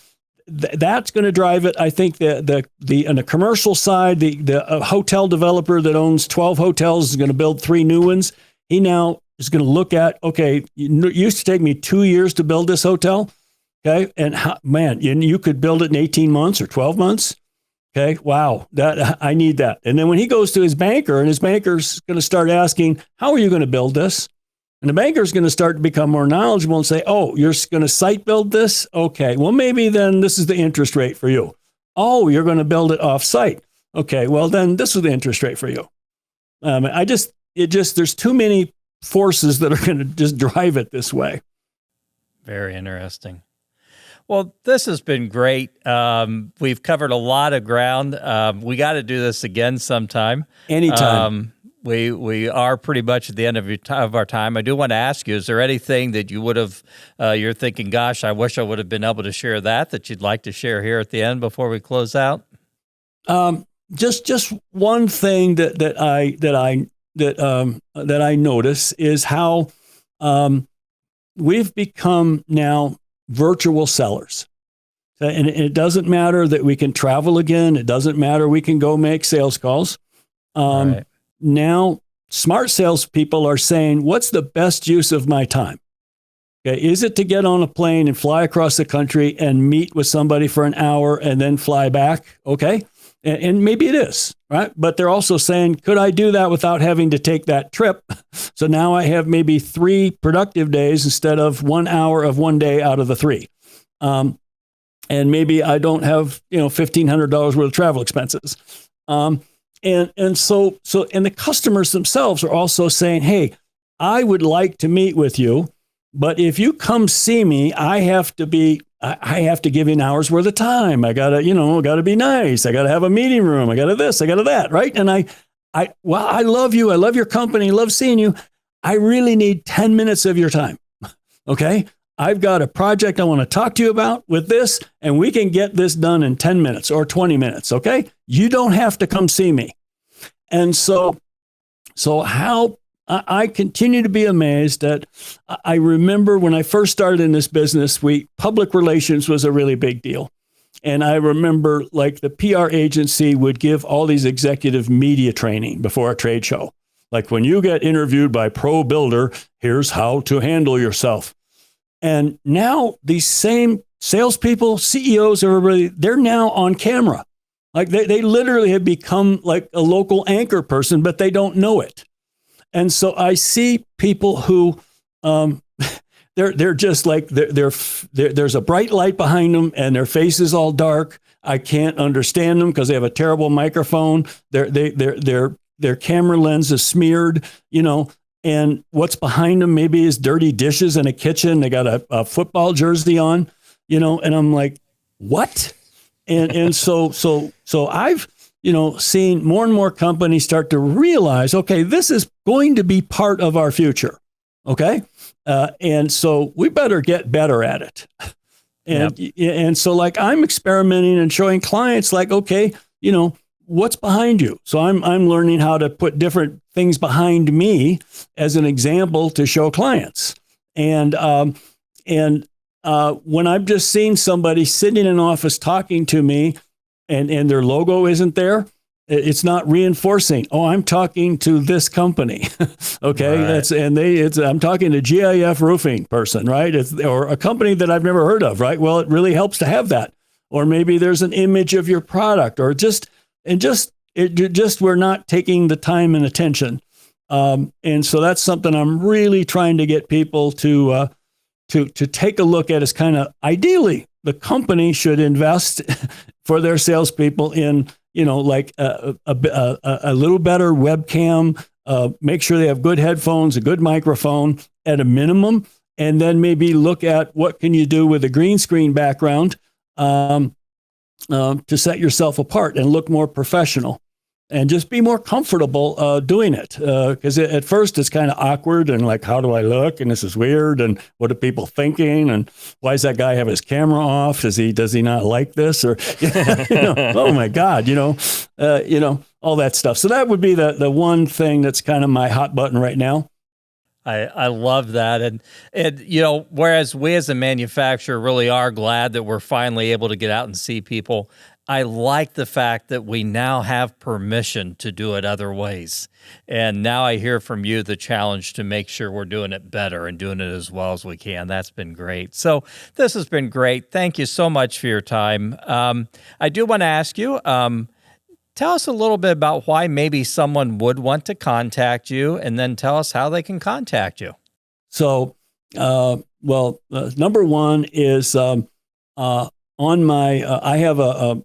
that's going to drive it. I think on the commercial side, the hotel developer that owns 12 hotels is going to build 3 new ones. He now is going to look at, okay, it used to take me 2 years to build this hotel. Okay. And you could build it in 18 months or 12 months. Okay. Wow. I need that. And then when he goes to his banker, and his banker's going to start asking, how are you going to build this? And the banker's going to start to become more knowledgeable and say, oh, you're going to site build this? Okay. Well, maybe then this is the interest rate for you. Oh, you're going to build it off site. Okay. Well, then this is the interest rate for you. There's too many forces that are going to just drive it this way. Very interesting. Well, this has been great. We've covered a lot of ground. We got to do this again sometime. Anytime. We are pretty much at the end of our time. I do want to ask you, is there anything that you would have, you're thinking, gosh, I wish I would have been able to share that you'd like to share here at the end before we close out? Just one thing that I notice is how we've become now virtual sellers. And it doesn't matter that we can travel again. It doesn't matter we can go make sales calls. Right. Now, smart salespeople are saying, what's the best use of my time? Okay, is it to get on a plane and fly across the country and meet with somebody for an hour and then fly back? Okay, and maybe it is, right? But they're also saying, could I do that without having to take that trip? So now I have maybe 3 productive days instead of 1 hour of one day out of the 3. And maybe I don't have, $1,500 worth of travel expenses. And so the customers themselves are also saying, hey, I would like to meet with you, but if you come see me, I have to be I have to give you an hour's worth of time. I gotta be nice. I gotta have a meeting room. I gotta this, I gotta that, right? And I love you. I love your company. Love seeing you. I really need 10 minutes of your time. Okay. I've got a project I want to talk to you about with this, and we can get this done in 10 minutes or 20 minutes. Okay. You don't have to come see me. And so how I continue to be amazed that I remember when I first started in this business, public relations was a really big deal. And I remember like the PR agency would give all these executive media training before a trade show. Like when you get interviewed by Pro Builder, here's how to handle yourself. And now these same salespeople, CEOs, everybody, they're now on camera. Like they literally have become like a local anchor person, but they don't know it. And so I see people who they're just like there's a bright light behind them and their face is all dark. I can't understand them because they have a terrible microphone. Their camera lens is smeared, and what's behind them maybe is dirty dishes in a kitchen. They got a football jersey on, and I'm like, what? And so I've seen more and more companies start to realize, okay, this is going to be part of our future. Okay. And so we better get better at it. And so like I'm experimenting and showing clients like, okay, what's behind you? So I'm learning how to put different things behind me as an example to show clients. And when I've just seen somebody sitting in an office talking to me and their logo isn't there, it's not reinforcing. Oh, I'm talking to this company. Okay. Right. I'm talking to GIF roofing person, right? Or a company that I've never heard of, right? Well, it really helps to have that. Or maybe there's an image of your product or we're not taking the time and attention. And so that's something I'm really trying to get people to take a look at. Is kind of ideally the company should invest for their salespeople in, like a little better webcam, make sure they have good headphones, a good microphone at a minimum, and then maybe look at what can you do with a green screen background to set yourself apart and look more professional. And just be more comfortable doing it. Because at first it's kind of awkward and like, how do I look? And this is weird. And what are people thinking? And why does that guy have his camera off? Does he not like this? Or, oh my God, all that stuff. So that would be the one thing that's kind of my hot button right now. I love that. And whereas we as a manufacturer really are glad that we're finally able to get out and see people, I like the fact that we now have permission to do it other ways. And now I hear from you the challenge to make sure we're doing it better and doing it as well as we can. That's been great. So this has been great. Thank you so much for your time. I do want to ask you, tell us a little bit about why maybe someone would want to contact you, and then tell us how they can contact you. So, number one is on my, I have a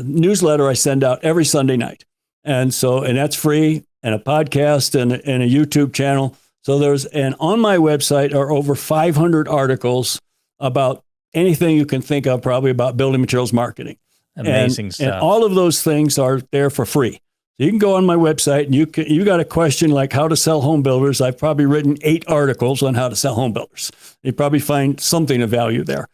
newsletter I send out every Sunday night. And that's free, and a podcast and a YouTube channel. So on my website are over 500 articles about anything you can think of, probably about building materials marketing. Amazing stuff. And all of those things are there for free. So you can go on my website and you got a question like how to sell home builders. I've probably written 8 articles on how to sell home builders. You probably find something of value there.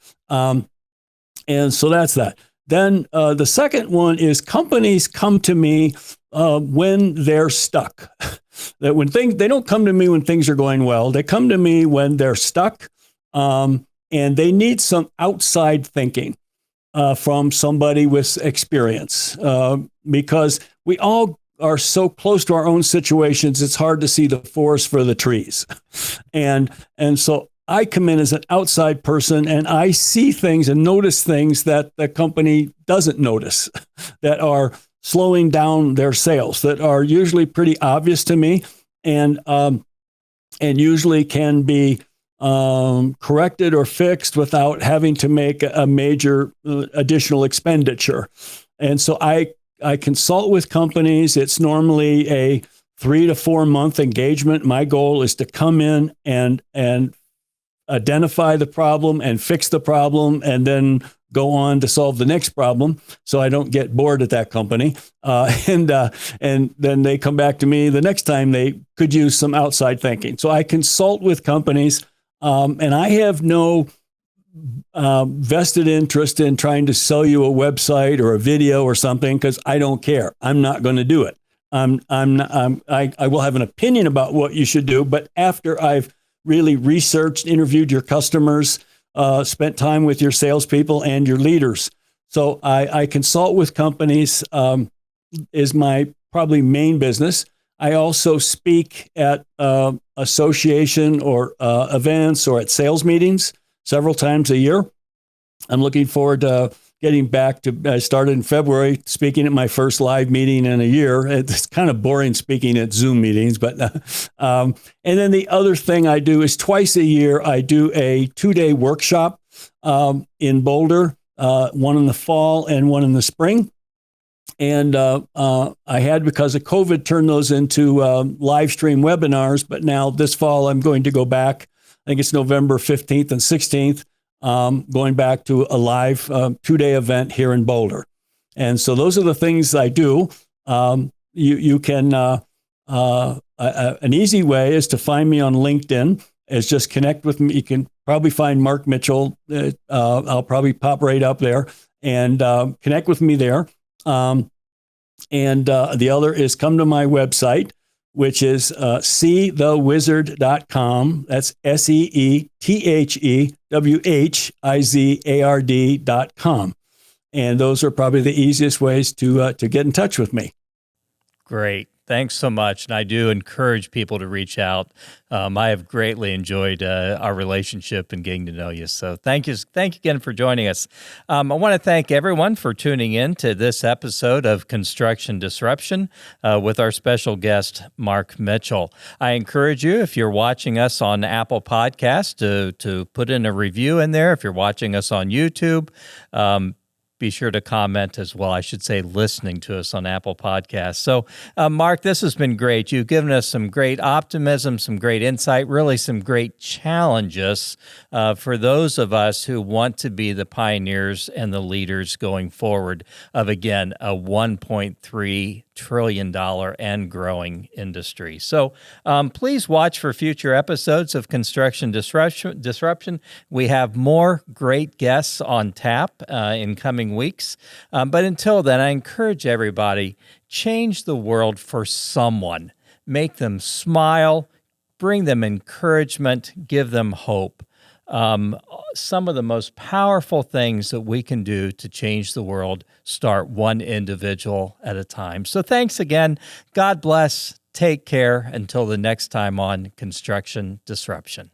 And so that's that. Then the second one is companies come to me when they're stuck. They don't come to me when things are going well. They come to me when they're stuck, and they need some outside thinking from somebody with experience, because we all are so close to our own situations. It's hard to see the forest for the trees, and so I come in as an outside person and I see things and notice things that the company doesn't notice that are slowing down their sales, that are usually pretty obvious to me and usually can be corrected or fixed without having to make a major additional expenditure. And so I consult with companies. It's normally a 3 to 4 month engagement. My goal is to come in and identify the problem and fix the problem, and then go on to solve the next problem, so I don't get bored at that company. And then they come back to me the next time they could use some outside thinking. So I consult with companies, and I have no vested interest in trying to sell you a website or a video or something, because I don't care. I'm not going to do it. I will have an opinion about what you should do, but after I've really researched, interviewed your customers, spent time with your salespeople and your leaders. So I consult with companies, is my probably main business. I also speak at association or events or at sales meetings several times a year. I'm looking forward to getting back to, I started in February speaking at my first live meeting in a year. It's kind of boring speaking at Zoom meetings, but, and then the other thing I do is twice a year, I do a 2-day workshop in Boulder, one in the fall and one in the spring. And I had, because of COVID, turned those into live stream webinars, but now this fall I'm going to go back. I think it's November 15th and 16th. Going back to a live 2-day event here in Boulder. And so those are the things I do. You can, an easy way is to find me on LinkedIn, is just connect with me. You can probably find Mark Mitchell. I'll probably pop right up there and connect with me there. And the other is come to my website, which is seethewhizard.com. That's SEETHEWHIZARD.com. And those are probably the easiest ways to get in touch with me. Great. Thanks so much. And I do encourage people to reach out. I have greatly enjoyed our relationship and getting to know you. So thank you again for joining us. I want to thank everyone for tuning in to this episode of Construction Disruption with our special guest, Mark Mitchell. I encourage you, if you're watching us on Apple Podcasts, to put in a review in there. If you're watching us on YouTube, be sure to comment as well. I should say listening to us on Apple Podcasts. So, Mark, this has been great. You've given us some great optimism, some great insight, really some great challenges for those of us who want to be the pioneers and the leaders going forward of, again, a $1.3 trillion and growing industry. So please watch for future episodes of Construction Disruption. We have more great guests on tap in coming weeks. But until then, I encourage everybody, change the world for someone. Make them smile, bring them encouragement, give them hope. Some of the most powerful things that we can do to change the world start one individual at a time. So thanks again. God bless. Take care until the next time on Construction Disruption.